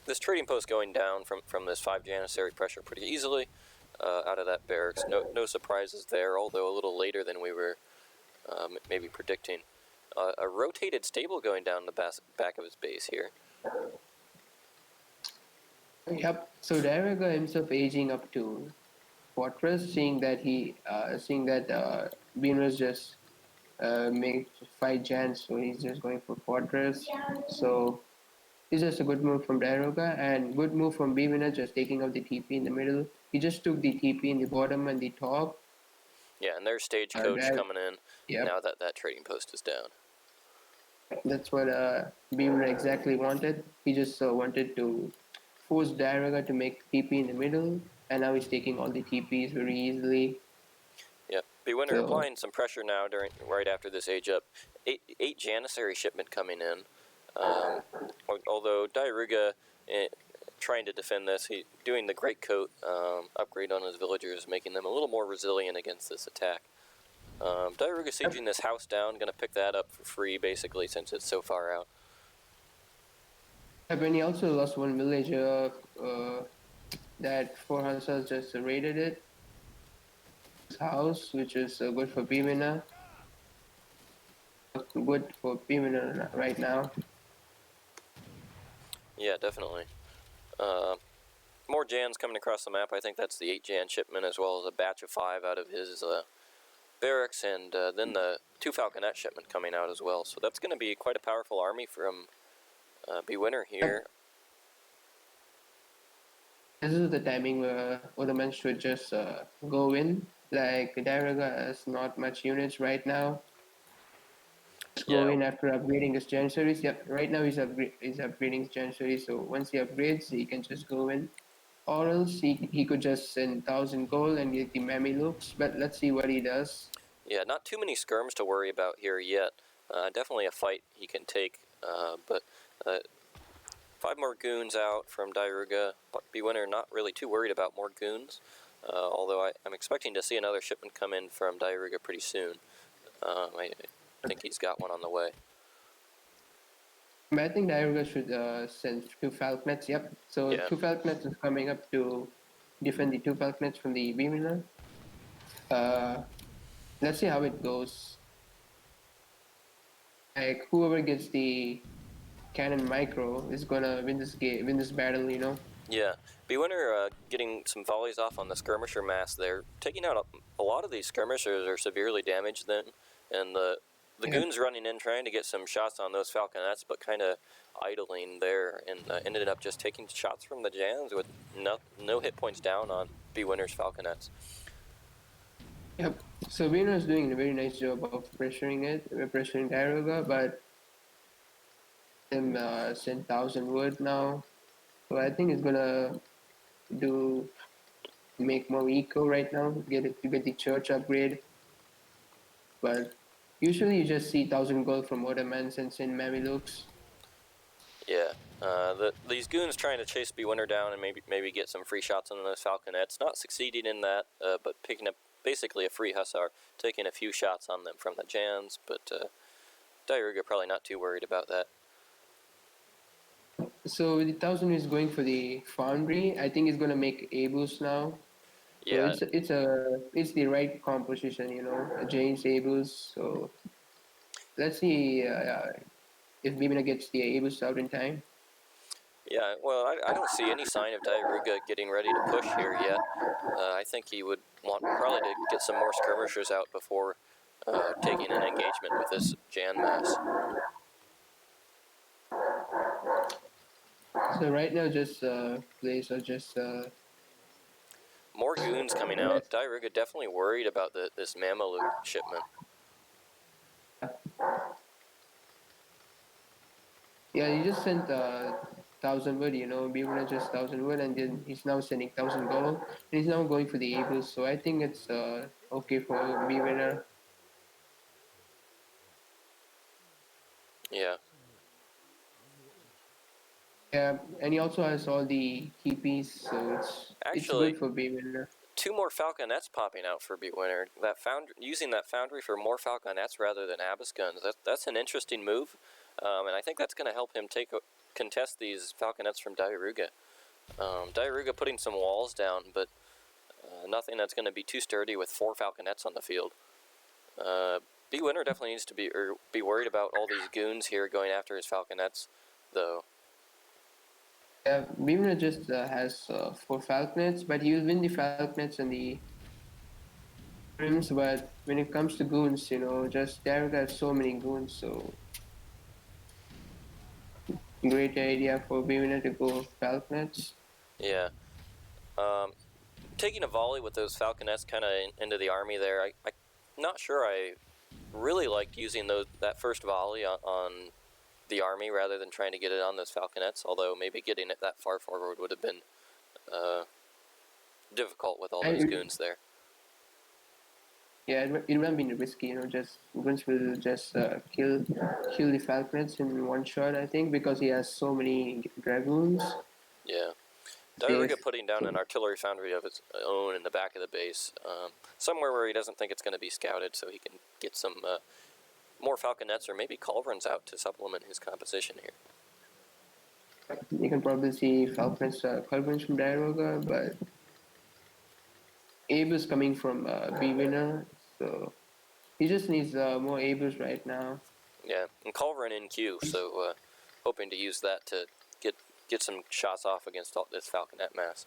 This trading post going down from this 5 Janissary pressure pretty easily out of that barracks. No surprises there, although a little later than we were maybe predicting. A rotated stable going down the back of his base here. Yep. So Diarouga himself aging up to fortress, seeing that Venus just made 5 Jans, so he's just going for fortress. So it's just a good move from Diarouga and good move from Bwinner, just taking out the TP in the middle. He just took the TP in the bottom and the top. Yeah, and there's stagecoach coming in. Yep. Now that trading post is down. That's what Bwinner exactly wanted. He just wanted to force Diarouga to make TP in the middle, and now he's taking all the TPs very easily. Yeah, Bwinner applying some pressure now right after this age up. 8 Janissary shipment coming in. Although Diarouga trying to defend this, he doing the great coat upgrade on his villagers, making them a little more resilient against this attack. Diarouga sieging this house down, going to pick that up for free basically since it's so far out. And he also lost one village that 4 Hansas just raided it. His house, which is good for Bwinner. Good for Bwinner right now. Yeah, definitely. More Jans coming across the map. I think that's the 8 Jan shipment, as well as a batch of 5 out of his barracks, and then the 2 Falconet shipment coming out as well. So that's going to be quite a powerful army from Bwinner here. This is the timing where Ottoman should just go in. Like, Diarouga has not much units right now. Just go in after upgrading his Janissaries. Yep, right now he's upgrading his Janissaries, so once he upgrades, he can just go in. Or else he could just send 1,000 gold and get the Mamelukes, but let's see what he does. Yeah, not too many skirms to worry about here yet. Definitely a fight he can take, but 5 more goons out from Diarouga. Bwinner not really too worried about more goons, although I'm expecting to see another shipment come in from Diarouga pretty soon. I think he's got one on the way. I think Diarouga should send 2 Falconets. Yep. So 2 Falconets is coming up to defend the 2 Falconets from the Bwinner. Let's see how it goes. Like, whoever gets the cannon micro is gonna win this battle, you know. Yeah, Bwinner getting some volleys off on the skirmisher mass there, taking out a lot of these skirmishers are severely damaged then, and the goons running in trying to get some shots on those falconets, but kind of idling there, and ended up just taking shots from the Jans with no hit points down on Bwinner's falconets. Yep. So Bwinner is doing a very nice job of pressuring Diarouga, but him send 1,000 wood now. So I think it's gonna do make more eco right now, get the church upgrade. But usually you just see 1,000 gold from Ottomans and Saint Mamelukes. Yeah. These goons trying to chase Bwinner down and maybe get some free shots on those falconets, not succeeding in that, but picking up basically a free hussar, taking a few shots on them from the Jans, but Diarouga probably not too worried about that. So the 1,000 is going for the foundry. I think he's gonna make Abus now. So Yeah, it's the right composition, you know, James Abus. So let's see if Bimina gets the Abus out in time. yeah. Well, I don't see any sign of Diarouga getting ready to push here yet. I think he would want probably to get some more skirmishers out before taking an engagement with this Jan mass. So right now, just plays are just More goons coming out. Diarouga definitely worried about this Mameluke shipment. yeah. He just sent 1,000 wood, you know, Bimina just 1,000 wood, and then he's now sending 1,000 gold, and he's now going for the Abus. So I think it's okay for Bimina. Yeah. Yeah, and he also has all the TPs, so it's Actually, good for Bimina. 2 more falconets popping out for Bwinner. Using that foundry for more falconets rather than abyss guns. That's an interesting move, and I think that's going to help him contest these falconets from Diarouga. Diarouga putting some walls down, but nothing that's going to be too sturdy with 4 falconets on the field. Bwinner definitely needs to be worried about all these goons here going after his falconets, though. Yeah, Bimina just has 4 falconets, but he will win the falconets and the rims. But when it comes to goons, you know, just Derek has so many goons, so great idea for Bimina to go falconets. Yeah. Taking a volley with those falconets kind of into the army there, I'm not sure I really liked using that first volley on the army rather than trying to get it on those falconets, although maybe getting it that far forward would have been difficult with all those goons there. Yeah, it would have been risky, you know, just goons will just kill the falconets in one shot, I think, because he has so many dragoons. Yeah. Diarouga putting down an artillery foundry of its own in the back of the base, somewhere where he doesn't think it's going to be scouted, so he can get some more falconets or maybe culverins out to supplement his composition here. You can probably see falconets, culverins from Diarouga, but Abe is coming from Bwinner, so he just needs more Abus right now. Yeah, and culverin in queue, so hoping to use that to get some shots off against all this falconet mass.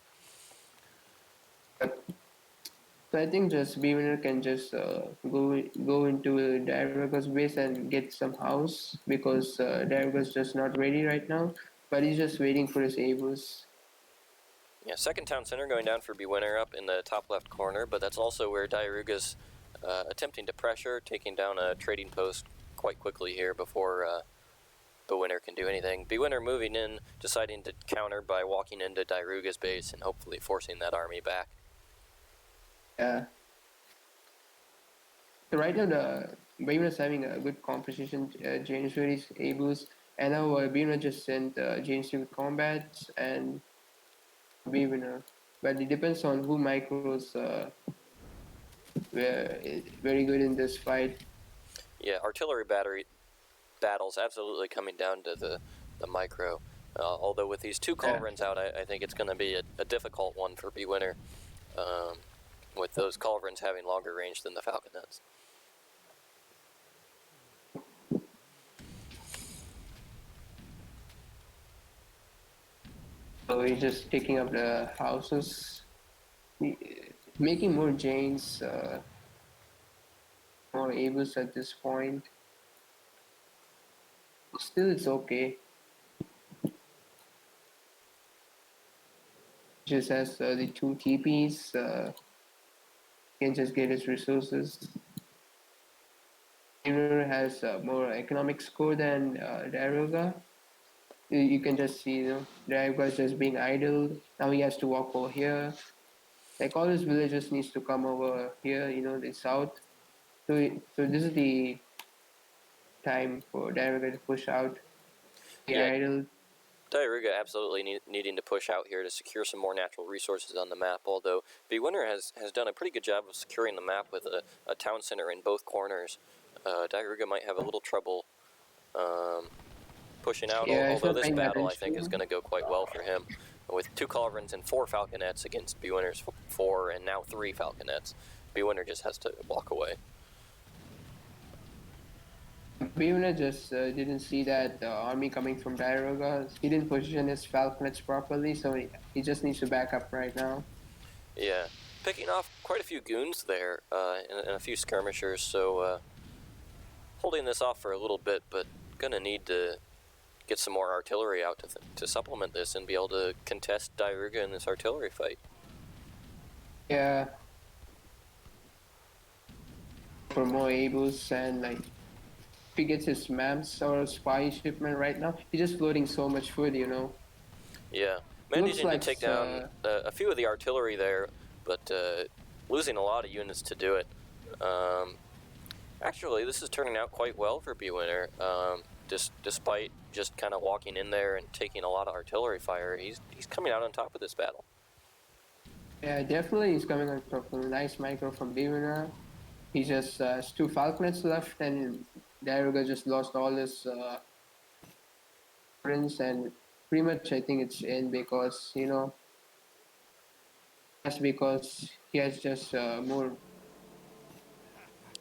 So I think just Bwinner can just go into Diarouga's base and get some house because Diarouga's just not ready right now, but he's just waiting for his Abus. Yeah, second town center going down for Bwinner up in the top left corner, but that's also where Diarouga's attempting to pressure, taking down a trading post quite quickly here before Bwinner can do anything. Bwinner moving in, deciding to counter by walking into Diarouga's base and hopefully forcing that army back. Yeah. So right now the Bwinner's having a good composition. James Ready's Abus, and now Bwinner just sent James with combats and Bwinner, but it depends on who micros were very good in this fight. Yeah, artillery battles absolutely coming down to the micro. Although with these 2 culverins out, I think it's going to be a difficult one for Bwinner, with those culverins having longer range than the falconets. So he's just picking up the houses, making more Janes, more Abus at this point. Still, it's okay. Just has the 2 TPs, can just get his resources. Bwinner has more economic score than Diarouga. You can just see, Diarouga is just being idle. Now he has to walk over here. Like all his villagers needs to come over here, the south. So this is the time for Diarouga to push out. Be Yeah, idle. Diarouga absolutely needing to push out here to secure some more natural resources on the map, although Bwinner has done a pretty good job of securing the map with a town center in both corners. Diarouga might have a little trouble pushing out, Yeah, it's although not this paying battle I think is attention. going to go quite well for him. With 2 Culverins and 4 Falconets against Bwinner's 4 and now 3 Falconets, Bwinner just has to walk away. Bwinner just didn't see that army coming from Diarouga. He didn't position his falconets properly, so he just needs to back up right now. Yeah, picking off quite a few goons there and a few skirmishers, so holding this off for a little bit, but gonna need to get some more artillery out to supplement this and be able to contest Diarouga in this artillery fight. Yeah, for more Abus and like if he gets his MAMS or spy shipment right now, he's just loading so much food, Yeah, Looks managing to like take down a few of the artillery there, but losing a lot of units to do it. Actually, this is turning out quite well for Bwinner. Despite just kind of walking in there and taking a lot of artillery fire, he's coming out on top of this battle. yeah, definitely he's coming on top from a nice micro from Bwinner. He just has 2 Falconets left, and Diarouga just lost all his friends, and pretty much I think it's in because that's because he has just more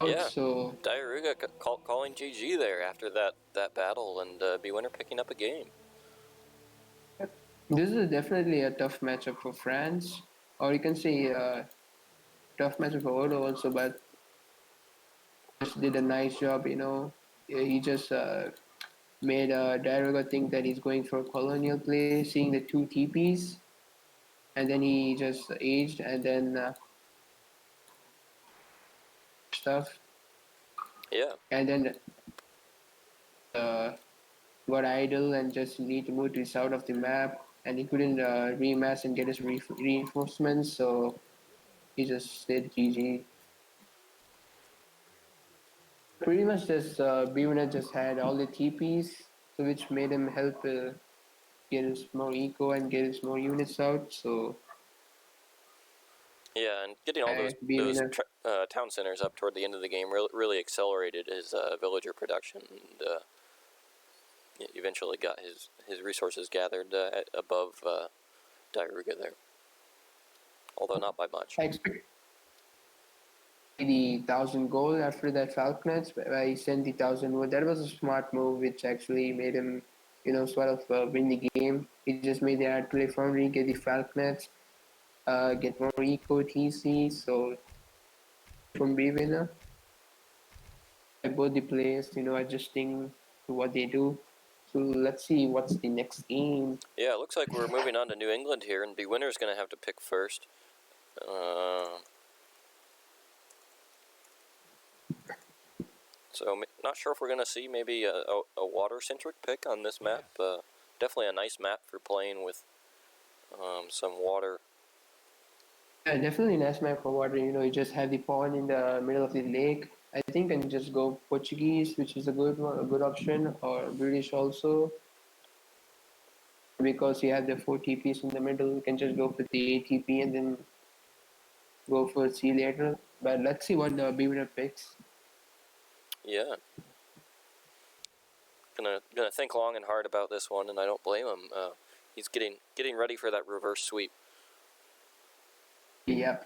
out. Yeah, So Diarouga calling GG there after that battle, and Bwinner picking up a game. this is definitely a tough matchup for France, or you can say tough matchup for Odo also, but just did a nice job. He just made Diarouga think that he's going for a colonial play, seeing the 2 TPs, and then he just aged and then stuff, Yeah, and then got idle and just need to move to the south of the map, and he couldn't remass and get his reinforcements, so he just said GG. Pretty much just Bwinner just had all the TPs, so which made him help get his more eco and get his more units out. So yeah, and getting all those Bwinner. town centers up toward the end of the game really accelerated his villager production, and eventually got his resources gathered above Diarouga there, although not by much. I expect the 1,000 goal after that Falconets, where he sent the 1,000 wood. That was a smart move, which actually made him, sort of win the game. He just made the artillery foundry, get the Falconets, get more eco TC. So from Bwinner, both the players, adjusting to what they do. So let's see what's the next game. Yeah, it looks like we're moving on to New England here, and Bwinner's going to have to pick first. So not sure if we're going to see maybe a water-centric pick on this map. Definitely a nice map for playing with some water. Yeah, definitely nice map for water. You just have the pond in the middle of the lake. I think and just go Portuguese, which is a good one, a good option, or British also. Because you have the 4 TPs in the middle, you can just go for the ATP and then go for C later. But let's see what the Bwinner picks. Yeah. Gonna think long and hard about this one, and I don't blame him. He's getting ready for that reverse sweep. Yeah.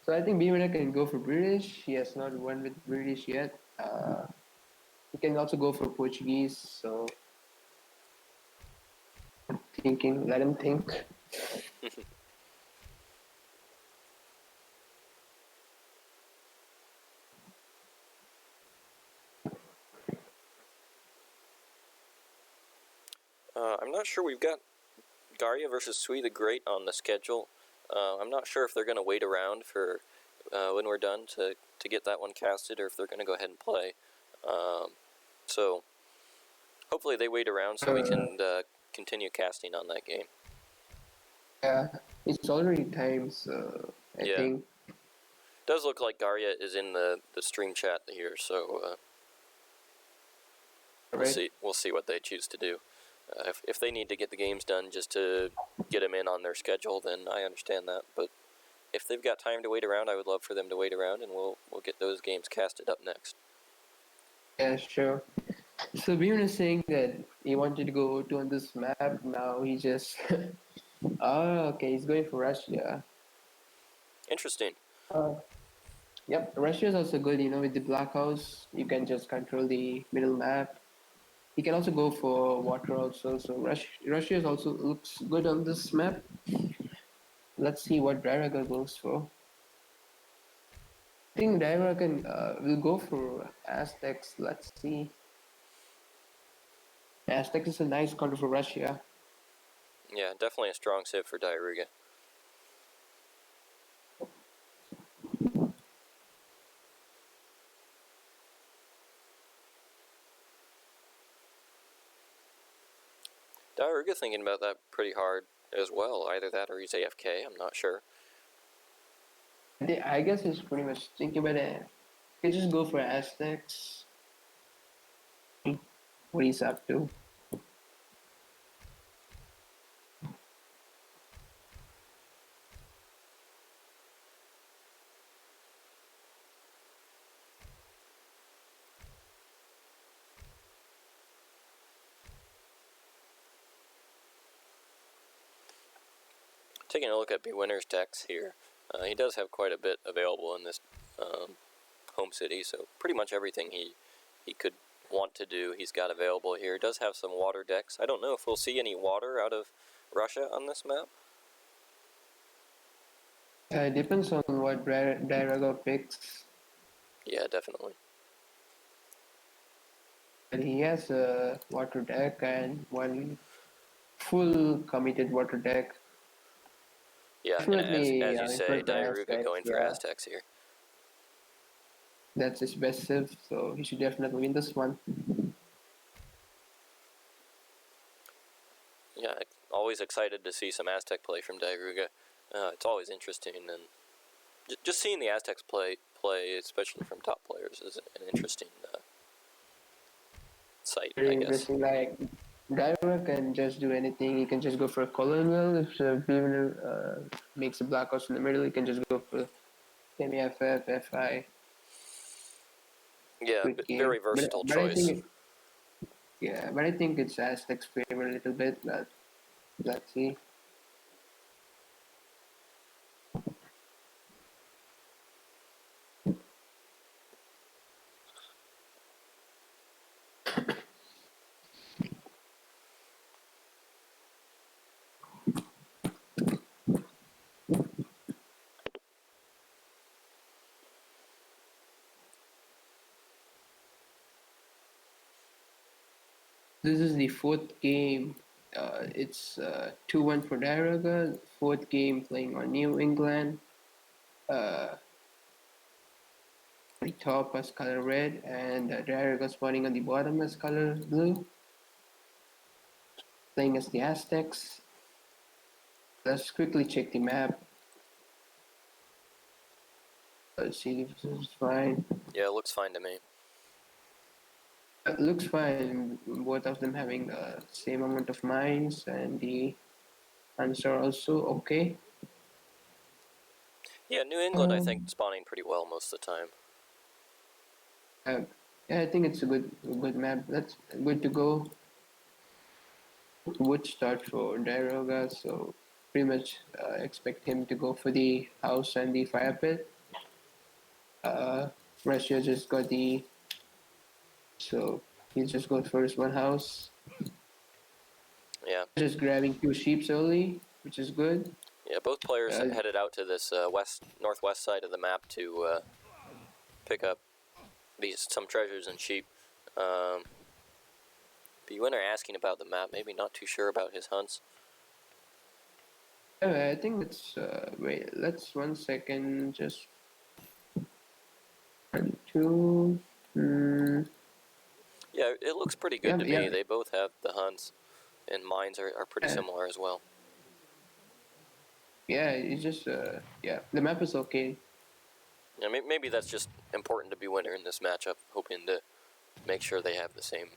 So I think Bwinner can go for British. He has not won with British yet. He can also go for Portuguese. So thinking, let him think. I'm not sure we've got Garia versus Sui the Great on the schedule. I'm not sure if they're going to wait around for when we're done to get that one casted, or if they're going to go ahead and play. So hopefully they wait around so we can continue casting on that game. Yeah, it's already time, so I Yeah. think. Does look like Garya is in the stream chat here, so we'll see what they choose to do. If they need to get the games done just to get them in on their schedule, then I understand that. But if they've got time to wait around, I would love for them to wait around, and we'll get those games casted up next. Yeah, sure. So Bwinner is saying that he wanted to go to on this map. Now he just. Oh, okay. He's going for Russia. Interesting. Yep, Russia is also good. With the Black House, you can just control the middle map. He can also go for water also. So Russia is also looks good on this map. Let's see what Diarouga goes for. I think Diarouga will go for Aztecs. Let's see. Aztecs is a nice counter for Russia. Yeah, definitely a strong save for Diarouga. Diarouga thinking about that pretty hard as well. Either that or he's AFK, I'm not sure. I guess he's pretty much thinking about it. He just go for Aztecs. What he's up to. Taking a look at Bwinner's decks here, he does have quite a bit available in this home city, so pretty much everything he could want to do he's got available here. Does have some water decks. I don't know if we'll see any water out of Russia on this map. It depends on what Diarouga picks. Yeah, definitely. But he has a water deck and one full committed water deck. Yeah, Definitely, and as you say, Diarouga Aztecs, going for Aztecs here. That's his best civ, so he should definitely win this one. Yeah, always excited to see some Aztec play from Diarouga. It's always interesting, and just seeing the Aztecs play, especially from top players, is an interesting sight, Very I guess. interesting. Like, Diarouga can just do anything. He can just go for a colonial. If Bwinner makes a black house in the middle, he can just go for semi-FF, FI. Yeah, very versatile choice. But I think it's Aztec's favor a little bit. Let's see. This is the fourth game. It's 2-1 for Diarouga. Fourth game playing on New England. The top as color red, and Diarouga spawning on the bottom as color blue. Playing as the Aztecs. Let's quickly check the map. Let's see if this is fine. Yeah, it looks fine to me. It looks fine. Both of them having the same amount of mines, and the hunts are also okay. Yeah, New England, I think, spawning pretty well most of the time. Yeah, I think it's a good map. That's good to go. Would start for Diarouga, so pretty much expect him to go for the house and the fire pit. Russia just got so he just goes for his one house. Yeah. Just grabbing 2 sheep early, which is good. Yeah, both players headed out to this northwest side of the map to pick up some treasures and sheep. Bwinner asking about the map, maybe not too sure about his hunts. I think it's wait. Let's 1 second. Just 2. Yeah, it looks pretty good to me. They both have the hunts. and mines are pretty similar as well. Yeah, it's just yeah, the map is okay. Yeah, maybe that's just important to Bwinner in this matchup, hoping to make sure they have the same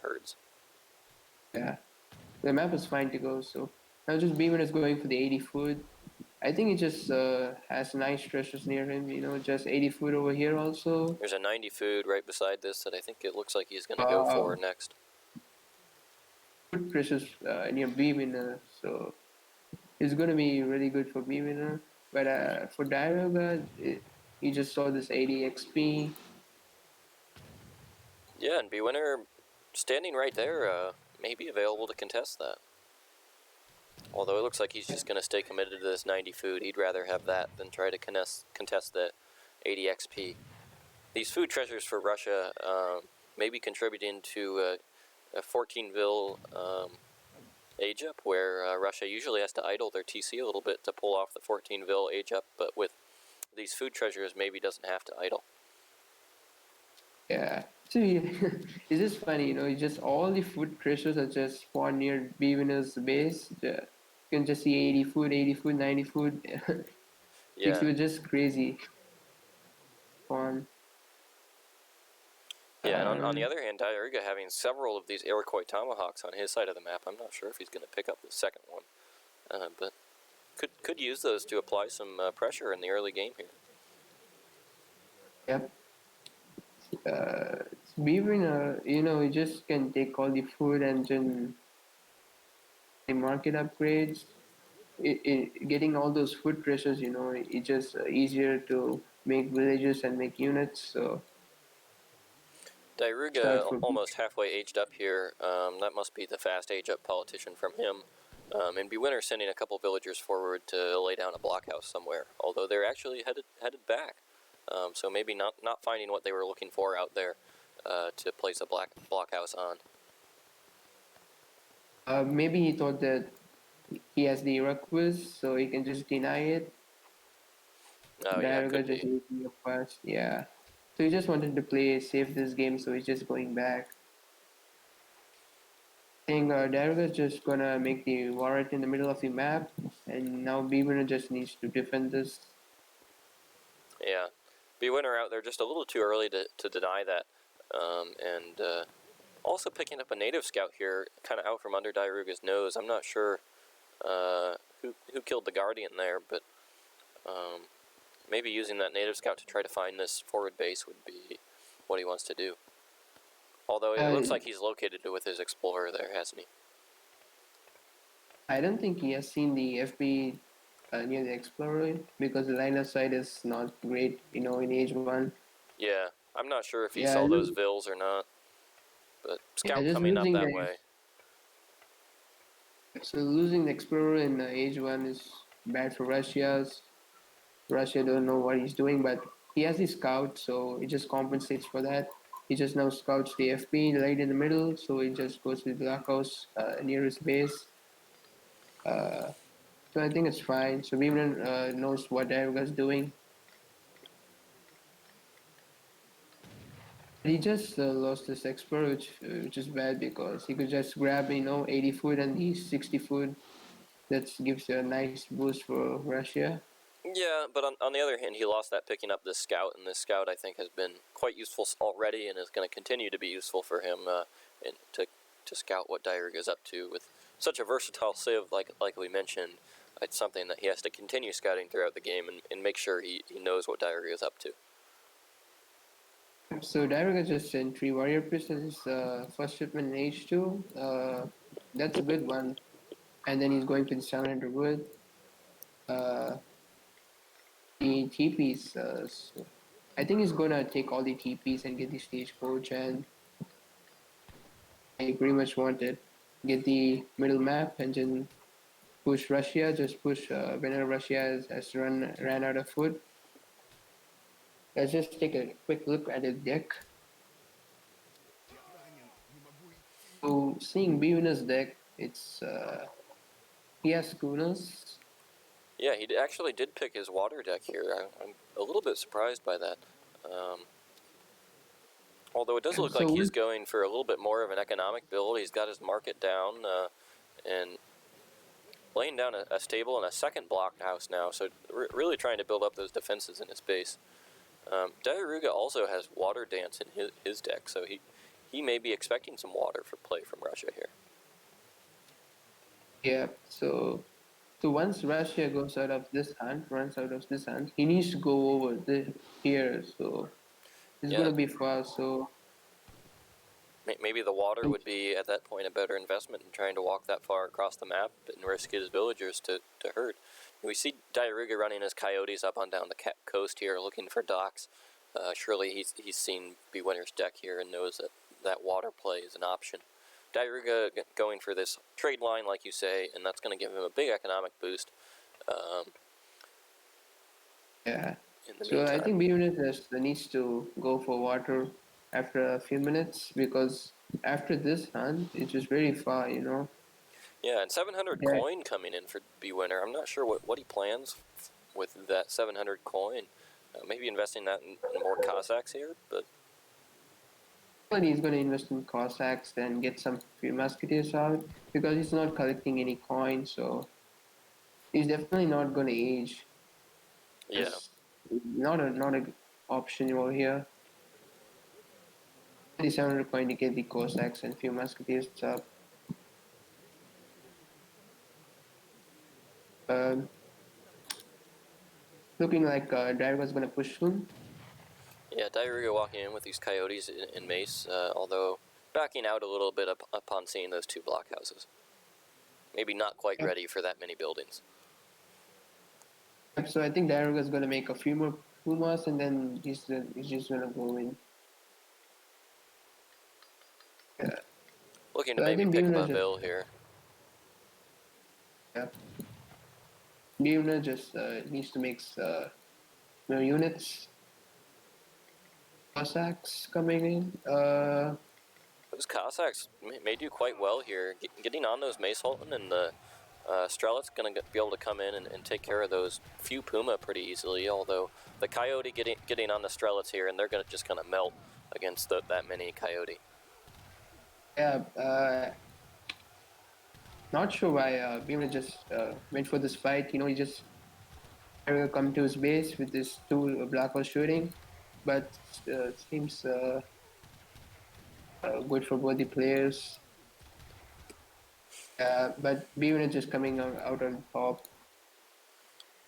herds. Yeah, the map is fine to go. So now just Beeman is going for the 80 food. I think he just has nice treasures near him. You know, just 80 food over here also. There's a 90 food right beside this that I think it looks like he's going to go for Wow, next. good treasures near Beeman. So it's going to be really good for Bwinner. But for Diarouga, he just saw this 80 XP. Yeah, and Bwinner standing right there may be available to contest that. Although it looks like he's just going to stay committed to this 90 food. He'd rather have that than try to contest the 80 XP. These food treasures for Russia may be contributing to a 14-vil age up, where Russia usually has to idle their TC a little bit to pull off the 14-vil age up, but with these food treasures maybe doesn't have to idle. Yeah. So it's just funny, you know, it's just all the food treasures are just spawned near Bwinner's base. You can just see 80 food, 90 food. Yeah. It was just crazy. Fun. Yeah, and on the other hand, Diarouga having several of these Iroquois tomahawks on his side of the map. I'm not sure if he's going to pick up the second one, but could use those to apply some pressure in the early game here. Yep. Bwinner, you know, you just can take all the food and then the market upgrades. Getting all those food treasures, you know, it's just easier to make villages and make units. So start Diarouga from almost halfway aged up here. That must be the fast age up politician from him. And Bwinner sending a couple villagers forward to lay down a blockhouse somewhere, although they're actually headed back. So maybe not finding what they were looking for out there to place a blockhouse on. maybe he thought that he has the Iroquoise, so he can just deny it. Oh yeah, Diarouga could just be. using the first, yeah. So he just wanted to play save this game, so he's just going back. I think Diarouga is just gonna make the warret in the middle of the map, and now Bwinner just needs to defend this. Yeah, Bwinner out there just a little too early to deny that, and also picking up a native scout here, kind of out from under Diarouga's nose. I'm not sure who killed the Guardian there, but maybe using that native scout to try to find this forward base would be what he wants to do. Although it looks like he's located with his explorer there, hasn't he? I don't think he has seen the FB near the Explorer because the line of sight is not great, you know, in Age 1. Yeah, I'm not sure if he Yeah, saw those vills or not, but yeah, scout just coming up losing that the way. so losing the Explorer in Age 1 is bad for Russia don't know what he's doing, but he has the scout, so it just compensates for that. He just now scouts the FP right in the middle, so he just goes to the blockhouse near his base. So I think it's fine. So Beamon knows what Diarouga's doing. He just lost his expert, which is bad because he could just grab, you know, 80 food and the 60 food. That gives a nice boost for Russia. Yeah, but on the other hand, he lost that picking up this scout, and this scout I think has been quite useful already, and is going to continue to be useful for him to scout what Diarouga is up to with such a versatile civ, like we mentioned. It's something that he has to continue scouting throughout the game and make sure he knows what Diarouga is up to. So Diarouga just sent 3 warrior priests as his first shipment in H2. That's a good one. And then he's going to the 700 wood. Uh, the TPs. So I think he's gonna take all the TPs and get the stagecoach, and I pretty much want it. Get the middle map and then push Russia. Just push whenever Russia has ran out of food. Let's just take a quick look at the deck. So seeing Bwinner's deck, it's he has schooners. Yeah, he actually did pick his water deck here. I'm a little bit surprised by that. Um, Although it does look like So he's going for a little bit more of an economic build. He's got his market down. and laying down a stable and a second blockhouse now, so really trying to build up those defenses in his base. Diarouga also has Water Dance in his deck, so he may be expecting some water for play from Russia here. Yeah, so once Russia goes out of this hunt, runs out of this hunt, he needs to go over here. So it's Yeah, gonna be fast. So maybe the water would be at that point a better investment in trying to walk that far across the map and risk his villagers to herd. We see Diarouga running his coyotes up on down the coast here, looking for docks. Surely he's seen Bwinner's deck here and knows that water play is an option. Diarouga going for this trade line, like you say, and that's going to give him a big economic boost. yeah, In the so I meantime, think Bwinner just needs to go for water after a few minutes because after this hunt, it's just very far, you know. yeah, and 700 Yeah, coin coming in for Bwinner. I'm not sure what he plans with that 700 coin. Maybe investing that in more Cossacks here, but but he's gonna invest in Cossacks and get some few musketeers out because he's not collecting any coins, so he's definitely not gonna age. yeah. It's not a option over here. The 700 coin to get the Cossacks and few musketeers up. Um, Looking like Diarouga's gonna push soon. Yeah, Diarouga walking in with these coyotes in mace, although backing out a little bit upon seeing those two blockhouses. Maybe not quite Yep. ready for that many buildings. So I think Diarouga's gonna make a few more Pumas and then he's just gonna go in. Yeah. Looking to So I maybe think pick up Bwinner a just bill here. yeah. Bwinner just needs to make more units. Cossacks coming in. Those Cossacks may do quite well here. Getting on those Mace Sultan and the Strelet's going to be able to come in and take care of those few Puma pretty easily, although the Coyote getting on the Strelets here, and they're just going to melt against that many Coyote. Yeah. Not sure why Bwinner just went for this fight. You know, he just come to his base with his two black hole shooting, but seems good for both the players. But Bwinner just coming out on top.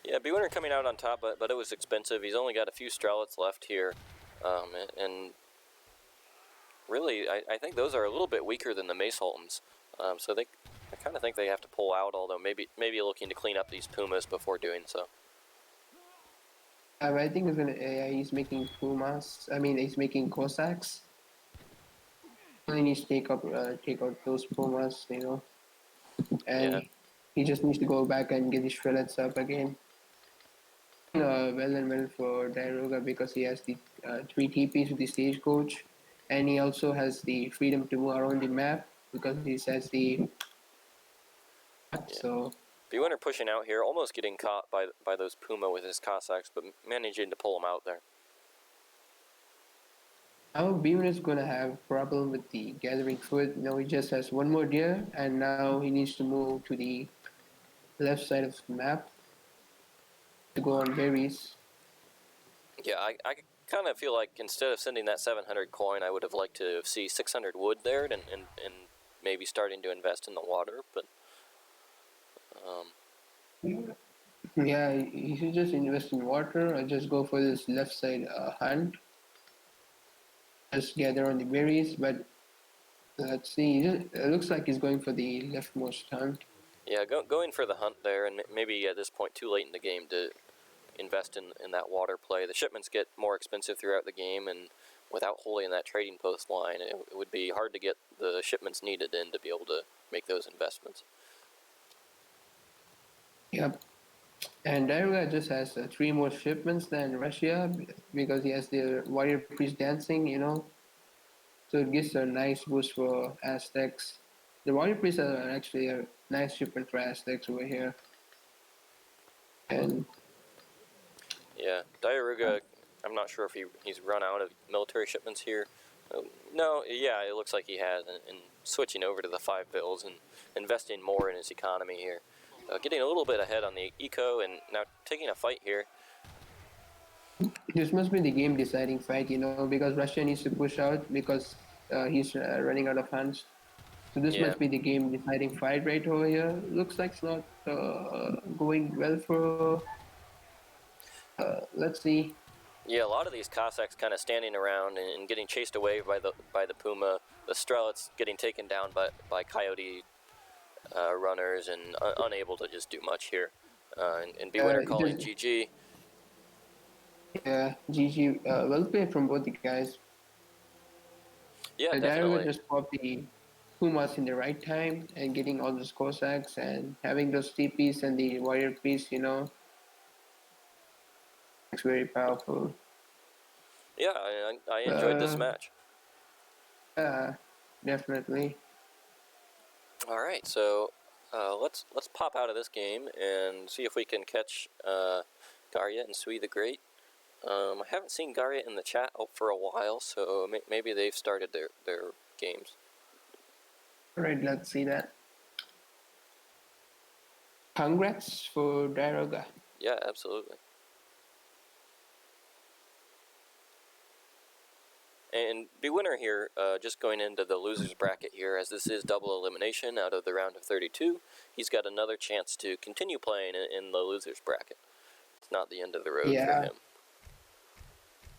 Yeah, Bwinner coming out on top, but it was expensive. He's only got a few Strelets left here, and really, I think those are a little bit weaker than the Mace Sultans. So I kind of think they have to pull out, although maybe looking to clean up these Pumas before doing so. I think he's making Pumas. I mean, he's making Cossacks. He needs to take out those Pumas, you know, Yeah, and he just needs to go back and get the Shrelets up again. Well and well for Diarouga because he has the three TPs with the stagecoach, and he also has the freedom to move around the map because he has the map. yeah. So Bwinner pushing out here, almost getting caught by those Puma with his Cossacks, but managing to pull them out there. now Beamer is gonna have problem with the gathering food. Now he just has one more deer, and now he needs to move to the left side of the map to go on berries. Yeah, I kind of feel like instead of sending that 700 coin, I would have liked to see 600 wood there and maybe starting to invest in the water, but Yeah, he should just invest in water or just go for this left side hunt. Just gather on the berries, but let's see. It looks like he's going for the leftmost hunt. yeah, going for the hunt there, and maybe at this point too late in the game to invest in that water play. The shipments get more expensive throughout the game, and without holding that trading post line, it would be hard to get the shipments needed in to be able to make those investments. Yep. And Diarouga just has three more shipments than Russia because he has the warrior priest dancing, you know. So it gives a nice boost for Aztecs. The warrior priests are actually a nice shipment for Aztecs over here. And Yeah, Diarouga, I'm not sure if he's run out of military shipments here. No, yeah, it looks like he has, and switching over to the 5 bills and investing more in his economy here. Getting a little bit ahead on the eco, and now taking a fight here. This must be the game deciding fight, because Russia needs to push out because he's running out of hands. So this Yeah, must be the game deciding fight right over here. Looks like it's not going well for. Let's see. yeah, a lot of these Cossacks kind of standing around and getting chased away by the Puma. The Strelets getting taken down by Coyote runners and unable to just do much here. And Bwinner It calling is, GG. yeah, GG. Well played from both the guys. Yeah, Diarouga definitely. just popped the Pumas in the right time and getting all those Cossacks and having those TPs and the warrior piece, it's very powerful. Yeah, I enjoyed this Uh, match. yeah, definitely. All right, so let's pop out of this game and see if we can catch Garya and Sui the Great. I haven't seen Garya in the chat for a while, so maybe they've started their games. All right, let's see that. Congrats for Diarouga. Yeah, absolutely. And Bwinner here, just going into the loser's bracket here, as this is double elimination out of the round of 32. He's got another chance to continue playing in the loser's bracket. It's not the end of the road for Yeah, him.